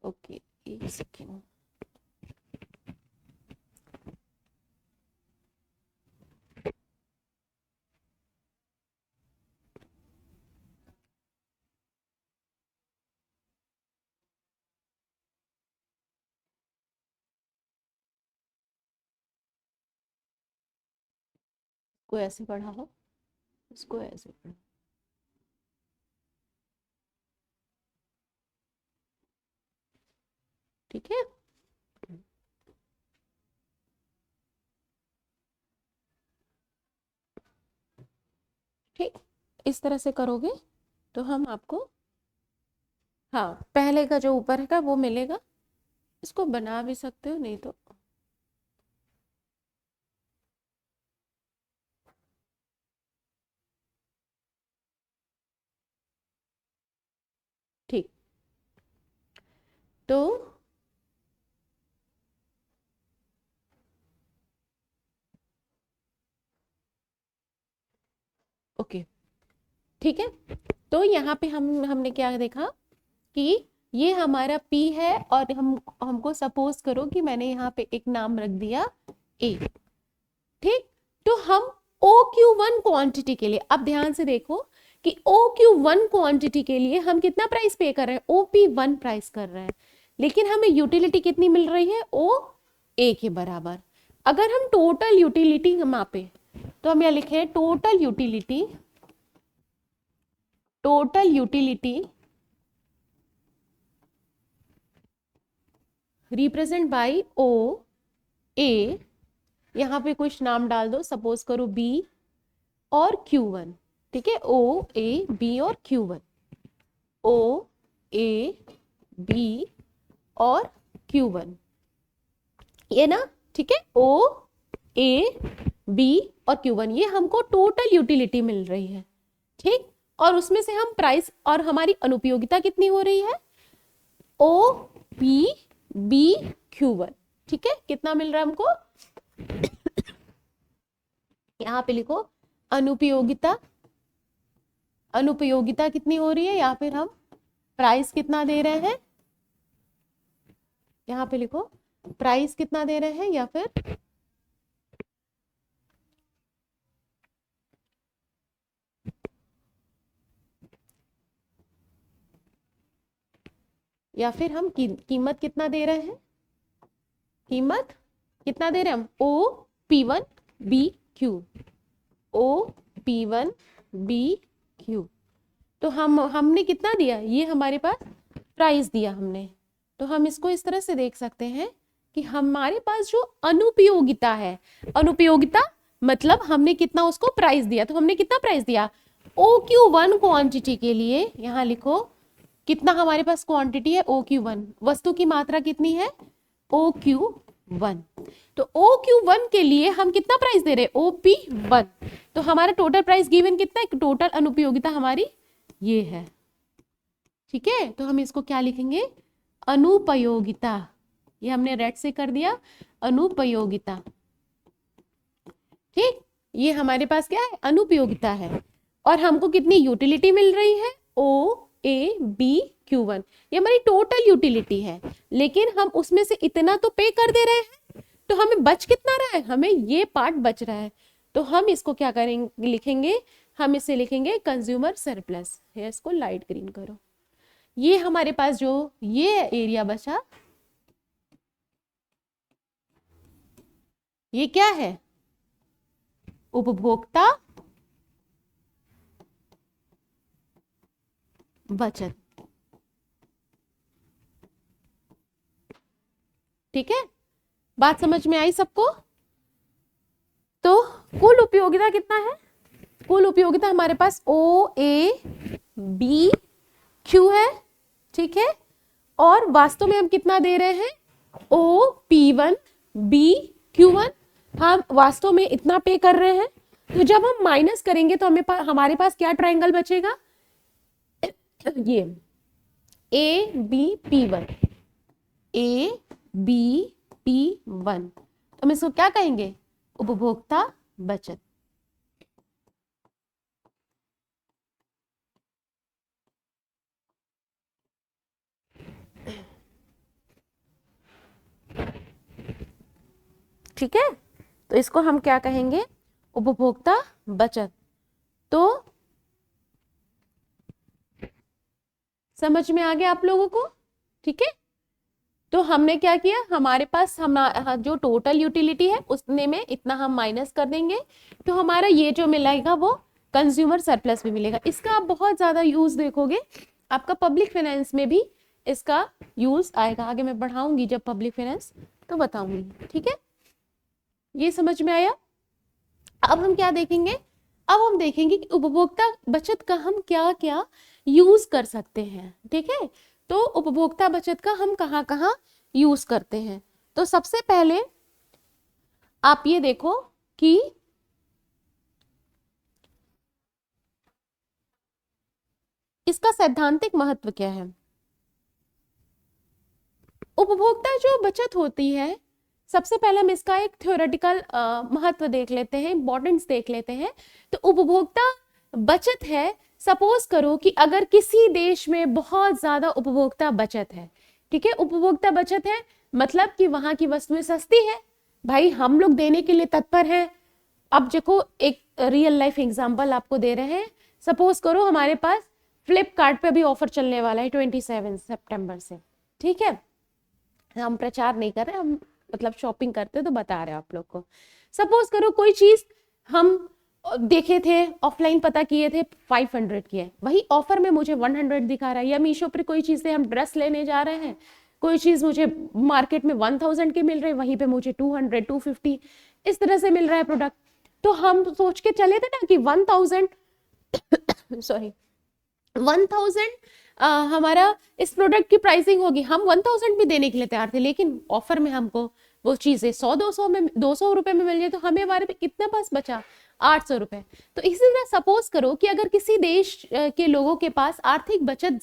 ओके, एक सेकेंड, को ऐसे पढ़ाओ, इसको ऐसे पढ़ाओ। ठीक है, ठीक, इस तरह से करोगे तो हम आपको, हाँ, पहले का जो ऊपर का वो मिलेगा। इसको बना भी सकते हो, नहीं तो ठीक। तो ओके, ठीक है, तो यहाँ पे हमने क्या देखा कि ये हमारा P है, और हमको सपोज करो कि मैंने यहाँ पे एक नाम रख दिया A। ठीक, तो हम OQ1 क्वांटिटी के लिए, अब ध्यान से देखो कि OQ1 क्वांटिटी के लिए हम कितना प्राइस पे कर रहे हैं, OP1 प्राइस कर रहे हैं, लेकिन हमें यूटिलिटी कितनी मिल रही है, OA के बराबर। अगर हम टोटल यूटिलिटी मापे तो हम यहाँ लिखे हैं total utility, total utility represent by OA यहाँ पे कुछ नाम डाल दो, सपोज करो B और Q1, ठीक है, O A B और Q1, O A B और Q1, ये ना, ठीक है, O A B और Q1, ये हमको टोटल यूटिलिटी मिल रही है, ठीक, और उसमें से हम प्राइस और हमारी अनुपयोगिता कितनी हो रही है, O P B Q1, ठीक है, कितना मिल रहा है हमको, यहाँ पे लिखो अनुपयोगिता, अनुपयोगिता कितनी हो रही है, या फिर हम प्राइस कितना दे रहे हैं, यहाँ पे लिखो प्राइस कितना दे रहे हैं, या फिर हम कीमत कितना दे रहे हैं, कीमत कितना दे रहे हैं हम, O P1 B Q, O P1 B Q, तो हमने कितना दिया, ये हमारे पास प्राइस दिया हमने, तो हम इसको इस तरह से देख सकते हैं कि हमारे पास जो अनुपयोगिता है, अनुपयोगिता मतलब हमने कितना उसको प्राइस दिया, तो हमने कितना प्राइस दिया, OQ1 क्वांटिटी के लिए, यहाँ लिखो कितना हमारे पास क्वांटिटी है, OQ1, वस्तु की मात्रा कितनी है, OQ1, तो OQ1 के लिए हम कितना प्राइस दे रहे हैं, OP1, तो हमारा टोटल प्राइस गिवन कितना है, टोटल अनुपयोगिता हमारी ये है, ठीक है, तो हम इसको क्या लिखेंगे, अनुपयोगिता, ये हमने रेड से कर दिया, अनुपयोगिता, ठीक, ये हमारे पास क्या है, अनुपयोगिता है, और हमको कितनी यूटिलिटी मिल रही है, O A B Q1, ये हमारी टोटल यूटिलिटी है, लेकिन हम उसमें से इतना तो पे कर दे रहे हैं, तो हमें बच कितना रहा है, हमें ये पार्ट बच रहा है, तो हम इसको क्या करेंगे, लिखेंगे, हम इसे लिखेंगे कंज्यूमर सरप्लस, इसको लाइट ग्रीन करो, ये हमारे पास जो ये एरिया बचा, ये क्या है, उपभोक्ता बचत, ठीक है, बात समझ में आई सबको, तो कुल उपयोगिता कितना है, कुल उपयोगिता हमारे पास O A B Q है, ठीक है, और वास्तव में हम कितना दे रहे हैं, O P1 B Q1, हम वास्तव में इतना पे कर रहे हैं, तो जब हम माइनस करेंगे तो हमारे पास क्या ट्रायंगल बचेगा, ये A B P1, A B P1, तो हम इसको क्या कहेंगे, उपभोक्ता बचत, ठीक है, तो इसको हम क्या कहेंगे, उपभोक्ता बचत, तो समझ में आ गया आप लोगों को, ठीक है, तो हमने क्या किया, हमारे पास हम जो टोटल यूटिलिटी है उसने में इतना हम माइनस कर देंगे, तो हमारा ये जो मिलेगा वो कंज्यूमर सरप्लस भी मिलेगा, इसका आप बहुत ज्यादा यूज देखोगे, आपका पब्लिक फाइनेंस में भी इसका यूज आएगा, आगे मैं बढ़ाऊंगी जब पब्लिक फाइनेंस तो बताऊंगी, ठीक है, ये समझ में आया। अब हम क्या देखेंगे, अब हम देखेंगे कि उपभोक्ता बचत का हम क्या क्या यूज कर सकते हैं, ठीक है, तो उपभोक्ता बचत का हम कहाँ कहाँ यूज करते हैं, तो सबसे पहले आप ये देखो कि इसका सैद्धांतिक महत्व क्या है, उपभोक्ता जो बचत होती है, सबसे पहले हम इसका एक थ्योरेटिकल महत्व देख लेते हैं, इंपॉर्टेंस देख लेते हैं, तो उपभोक्ता बचत है, सपोज करो कि अगर किसी देश में बहुत ज्यादा उपभोक्ता बचत है, ठीक है, उपभोक्ता बचत है मतलब कि वहां की वस्तुएं सस्ती है, भाई हम लोग देने के लिए तत्पर हैं, अब देखो एक रियल लाइफ एग्जांपल आपको दे रहे हैं, सपोज करो हमारे पास फ्लिपकार्ट पे भी ऑफर चलने वाला है 27 सितंबर से, ठीक है, हम प्रचार नहीं कर रहे, हम मतलब शॉपिंग करते तो बता रहे हैं आप लोग को, सपोज करो कोई चीज हम देखे थे, ऑफलाइन पता किए थे 500 की है, वही ऑफर में मुझे 100 दिखा रहा है, या मीशो पर कोई चीज से हम ड्रेस लेने जा रहे हैं, कोई चीज मुझे मार्केट में 1000 की मिल रही है, वहीं पे मुझे 200 250, इस तरह से मिल रहा है प्रोडक्ट। तो हम सोच के चले थे ना कि 1000 सॉरी 1000 हमारा इस प्रोडक्ट की प्राइसिंग होगी, हम 1000 भी देने के लिए तैयार थे, लेकिन ऑफर में हमको वो चीजें 100-200 में 200 रुपए में मिल जाए, तो हमें हमारे पे कितना पास बचा 800 रुपए। तो इसी तरह सपोज करो कि अगर किसी देश के लोगों के पास आर्थिक बचत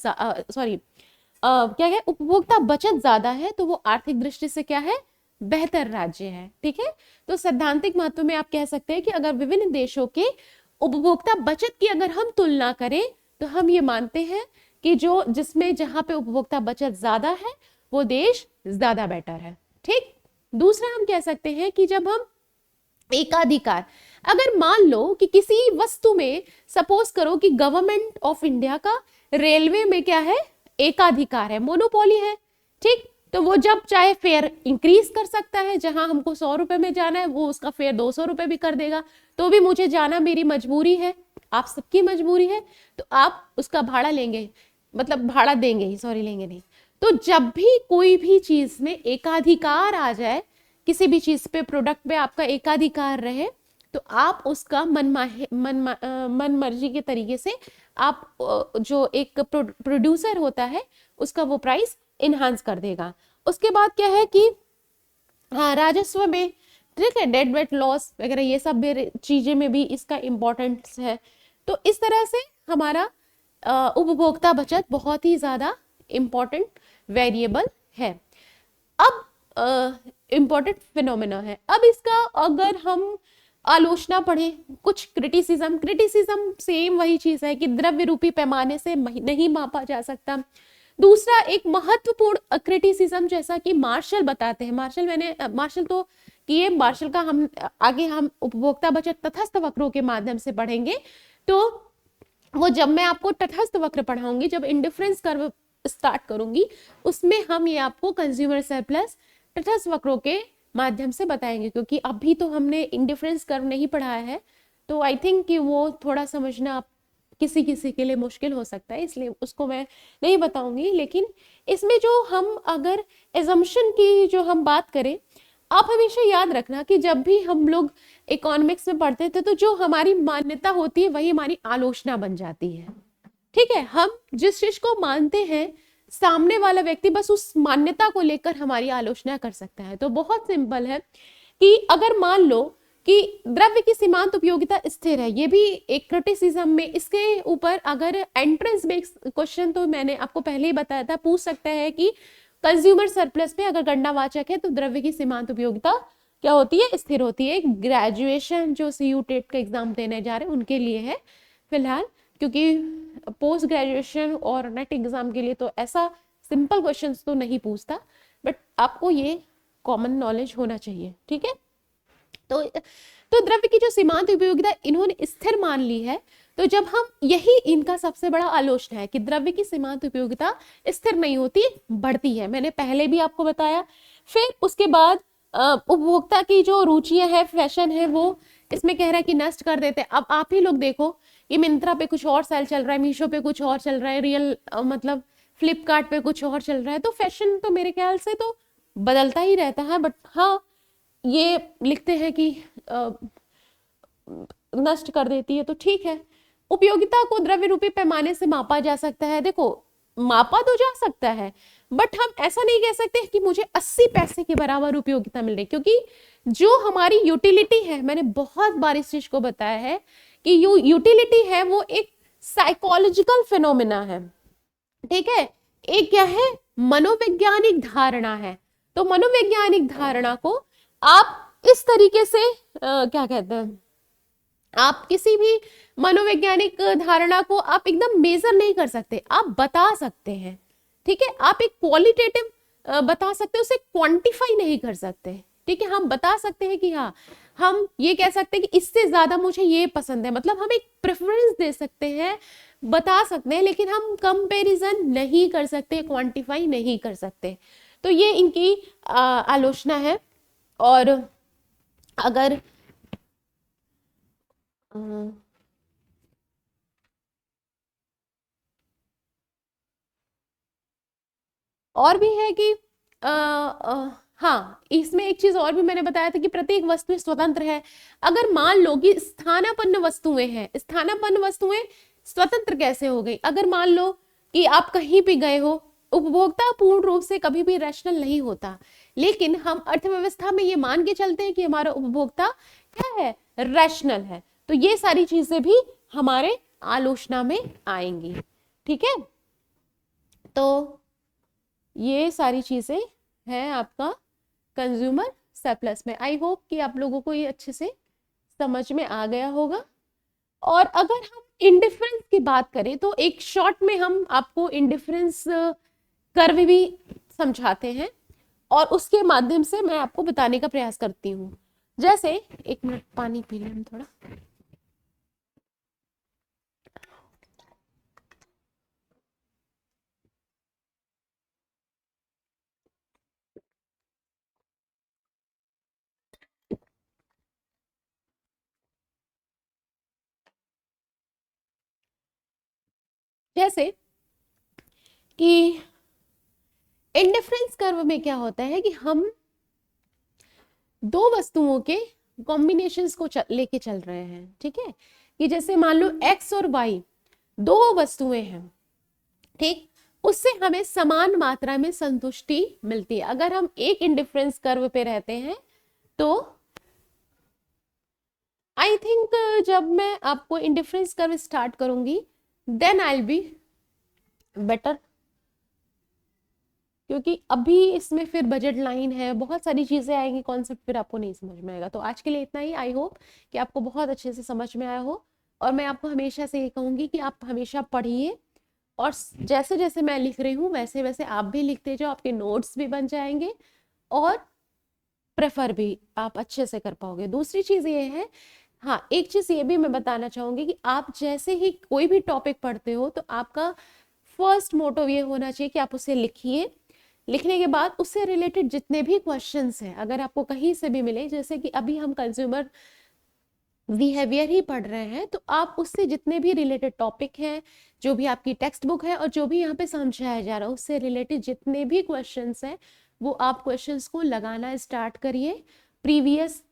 क्या है, उपभोक्ता बचत ज्यादा है, तो वो आर्थिक दृष्टि से क्या है, बेहतर राज्य है। ठीक है, तो सैद्धांतिक महत्व में आप कह सकते हैं कि अगर विभिन्न देशों के उपभोक्ता बचत की अगर हम तुलना करें तो हम ये मानते हैं कि जो जिसमें जहां पे उपभोक्ता बचत ज्यादा है वो देश ज्यादा बेटर है। ठीक, दूसरा हम कह सकते हैं कि जब हम एकाधिकार, अगर मान लो कि किसी वस्तु में, सपोज करो कि गवर्नमेंट ऑफ इंडिया का रेलवे में क्या है, एकाधिकार है, मोनोपोली है। ठीक, तो वो जब चाहे फेयर इंक्रीज कर सकता है, जहां हमको 100 रुपए में जाना है वो उसका फेयर 200 रुपए भी कर देगा, तो भी मुझे जाना मेरी मजबूरी है, आप सबकी मजबूरी है, तो आप उसका भाड़ा लेंगे, मतलब भाड़ा देंगे ही, सॉरी लेंगे नहीं। तो जब भी कोई भी चीज में एकाधिकार आ जाए, किसी भी चीज पे, प्रोडक्ट पे आपका एकाधिकार रहे, तो आप उसका मन मर्जी के तरीके से आप जो एक प्रोड्यूसर होता है उसका वो प्राइस इनहांस कर देगा। उसके बाद क्या है कि हाँ, राजस्व में, ठीक है, डेड वेट लॉस वगैरह ये सब भी चीजें में भी इसका इम्पोर्टेंस है। तो इस तरह से हमारा उपभोक्ता बचत बहुत ही ज्यादा इम्पोर्टेंट वेरिएबल है। अब इम्पोर्टेंट फिनोमेना है। अब इसका अगर हम आलोचना पढ़ें, कुछ क्रिटिसिज्म सेम वही चीज है कि द्रव्य रूपी पैमाने से नहीं मापा जा सकता। दूसरा एक महत्वपूर्ण क्रिटिसिज्म जैसा कि मार्शल बताते हैं, मार्शल तो किए, मार्शल का हम आगे हम उपभोक्ता बचत तटस्थ वक्रों के माध्यम से पढ़ेंगे। तो वो जब मैं आपको तटस्थ वक्र पढ़ाऊंगी, जब इंडिफरेंस कर्व स्टार्ट करूंगी, उसमें हम ये आपको कंज्यूमर सरप्लस तटस्थ वक्रों के माध्यम से बताएंगे, क्योंकि अभी तो हमने इंडिफरेंस कर्व नहीं पढ़ाया है, तो आई थिंक कि वो थोड़ा समझना आप किसी किसी के लिए मुश्किल हो सकता है, इसलिए उसको मैं नहीं बताऊंगी। लेकिन इसमें जो हम अगर एजम्पशन की जो हम बात करें, आप हमेशा याद रखना कि जब भी हम लोग इकोनॉमिक्स में पढ़ते थे तो जो हमारी मान्यता होती है वही हमारी आलोचना बन जाती है। ठीक है, हम जिस चीज को मानते हैं सामने वाला व्यक्ति बस उस मान्यता को लेकर हमारी आलोचना कर सकता है। तो बहुत सिंपल है कि अगर मान लो कि द्रव्य की सीमांत उपयोगिता स्थिर है, ये भी एक क्रिटिसिज्म में, इसके ऊपर अगर एंट्रेंस बेस्ड क्वेश्चन, तो मैंने आपको पहले ही बताया था, पूछ सकता है कि कंज्यूमर सरप्लस पे अगर गणनावाचक है तो द्रव्य की सीमांत उपयोगिता क्या होती है, स्थिर होती है। ग्रेजुएशन जो सीयू टेट का एग्जाम देने जा रहे हैं उनके लिए है फिलहाल, क्योंकि पोस्ट ग्रेजुएशन और नेट एग्जाम के लिए तो ऐसा सिंपल क्वेश्चंस तो नहीं पूछता, बट आपको ये कॉमन नॉलेज होना चाहिए। ठीक है, तो द्रव्य की जो सीमांत उपयोगिता इन्होंने स्थिर मान ली है, तो जब हम, यही इनका सबसे बड़ा आलोचना है कि द्रव्य की सीमांत उपयोगिता स्थिर नहीं होती, बढ़ती है, मैंने पहले भी आपको बताया। फिर उसके बाद उपभोक्ता की जो रुचियां है, फैशन है, वो इसमें कह रहा है कि नष्ट कर देते हैं। अब आप ही लोग देखो, ये मिंत्रा पे कुछ और सेल चल रहा है, मीशो पे कुछ और चल रहा है, रियल मतलब फ्लिपकार्ट पे कुछ और चल रहा है। तो फैशन तो मेरे ख्याल से तो बदलता ही रहता है, बट हाँ ये लिखते हैं कि नष्ट कर देती है, तो ठीक है। उपयोगिता को द्रव्य रूपी पैमाने से मापा जा सकता है। देखो, मापा तो जा सकता है, बट हम ऐसा नहीं कह सकते कि मुझे 80 पैसे के बराबर उपयोगिता मिल रही, क्योंकि जो हमारी यूटिलिटी है, मैंने बहुत बार इस चीज को बताया है कि यूटिलिटी है वो एक साइकोलॉजिकल फिनोमिना है। ठीक है, एक क्या है, मनोवैज्ञानिक धारणा है। तो मनोवैज्ञानिक धारणा को आप इस तरीके से क्या कहते हैं, आप किसी भी मनोवैज्ञानिक धारणा को आप एकदम मेजर नहीं कर सकते, आप बता सकते हैं। ठीक है, आप एक क्वालिटेटिव बता सकते हैं, उसे क्वांटिफाई नहीं कर सकते। ठीक है, हम बता सकते हैं कि हाँ, हम ये कह सकते हैं कि इससे ज्यादा मुझे ये पसंद है, मतलब हम एक प्रेफरेंस दे सकते हैं, बता सकते हैं, लेकिन हम कंपैरिजन नहीं कर सकते, क्वांटिफाई नहीं कर सकते। तो ये इनकी आलोचना है। और अगर और भी है कि हाँ, इसमें एक चीज और भी मैंने बताया था कि प्रत्येक वस्तु स्वतंत्र है। अगर मान लो कि स्थानापन्न वस्तुएं हैं, स्थानापन्न वस्तुएं स्वतंत्र कैसे हो गई? अगर मान लो कि आप कहीं भी गए हो, उपभोक्ता पूर्ण रूप से कभी भी रैशनल नहीं होता, लेकिन हम अर्थव्यवस्था में ये मान के चलते हैं कि हमारा उपभोक्ता क्या है, रैशनल है। तो ये सारी चीजें भी हमारे आलोचना में आएंगी। ठीक है, तो ये सारी चीजें हैं आपका कंज्यूमर सरप्लस में। आई होप कि आप लोगों को ये अच्छे से समझ में आ गया होगा। और अगर हम इंडिफरेंस की बात करें तो एक शॉर्ट में हम आपको इंडिफरेंस कर्व भी समझाते हैं और उसके माध्यम से मैं आपको बताने का प्रयास करती हूँ। जैसे, एक मिनट पानी पी लें हम थोड़ा। जैसे कि इंडिफरेंस कर्व में क्या होता है कि हम दो वस्तुओं के कॉम्बिनेशंस को लेके चल रहे हैं। ठीक है, कि जैसे मान लो x और y दो वस्तुएं हैं, ठीक, उससे हमें समान मात्रा में संतुष्टि मिलती है। अगर हम एक इंडिफरेंस कर्व पे रहते हैं तो आई थिंक जब मैं आपको इंडिफरेंस कर्व स्टार्ट करूंगी then I will be better, क्योंकि अभी इसमें फिर बजट लाइन है, बहुत सारी चीजें आएंगी, कॉन्सेप्ट फिर आपको नहीं समझ में आएगा। तो आज के लिए इतना ही। आई होप कि आपको बहुत अच्छे से समझ में आया हो। और मैं आपको हमेशा से ये कहूंगी कि आप हमेशा पढ़िए और जैसे जैसे मैं लिख रही हूँ वैसे वैसे आप भी लिखते जाओ, आपके नोट्स भी बन जाएंगे और प्रेफर भी आप अच्छे से कर पाओगे। दूसरी चीज ये है, हाँ, एक चीज ये भी मैं बताना चाहूंगी कि आप जैसे ही कोई भी टॉपिक पढ़ते हो तो आपका फर्स्ट मोटो ये होना चाहिए कि आप उसे लिखिए। लिखने के बाद उससे रिलेटेड जितने भी क्वेश्चंस हैं, अगर आपको कहीं से भी मिले, जैसे कि अभी हम कंज्यूमर बिहेवियर ही पढ़ रहे हैं, तो आप उससे जितने भी रिलेटेड टॉपिक हैं, जो भी आपकी टेक्स्ट बुक है और जो भी यहाँ पे समझाया जा रहा है उससे रिलेटेड जितने भी क्वेश्चंस हैं, वो आप क्वेश्चंस को लगाना स्टार्ट करिए। प्रीवियस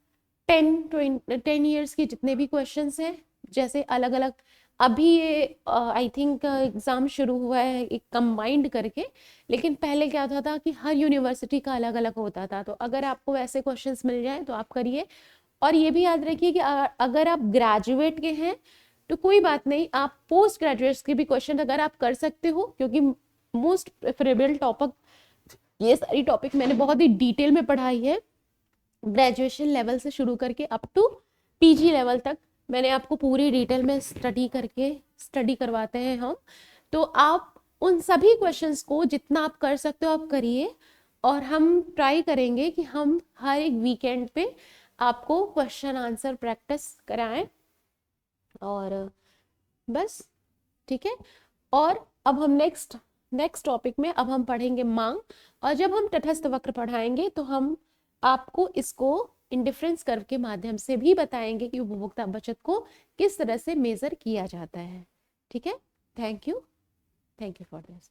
10 ईयर्स के जितने भी क्वेश्चंस हैं, जैसे अलग अलग, अभी ये आई थिंक एग्जाम शुरू हुआ है एक कंबाइंड करके, लेकिन पहले क्या होता था कि हर यूनिवर्सिटी का अलग अलग होता था। तो अगर आपको वैसे क्वेश्चंस मिल जाए तो आप करिए। और ये भी याद रखिए कि अगर आप ग्रेजुएट के हैं तो कोई बात नहीं, आप पोस्ट ग्रेजुएट्स के भी क्वेश्चन अगर आप कर सकते हो, क्योंकि मोस्ट प्रेफरेबल टॉपिक, ये सारी टॉपिक मैंने बहुत ही डिटेल में पढ़ाई है, ग्रेजुएशन लेवल से शुरू करके अप टू पीजी लेवल तक मैंने आपको पूरी डिटेल में स्टडी करवाते हैं हम। तो आप उन सभी क्वेश्चंस को जितना आप कर सकते हो आप करिए, और हम ट्राई करेंगे कि हम हर एक वीकेंड पे आपको क्वेश्चन आंसर प्रैक्टिस कराएं। और बस, ठीक है। और अब हम नेक्स्ट टॉपिक में अब हम पढ़ेंगे मांग। और जब हम तटस्थ वक्र पढ़ाएंगे तो हम आपको इसको इंडिफरेंस कर्व के माध्यम से भी बताएंगे कि उपभोक्ता बचत को किस तरह से मेजर किया जाता है। ठीक है, थैंक यू फॉर दिस।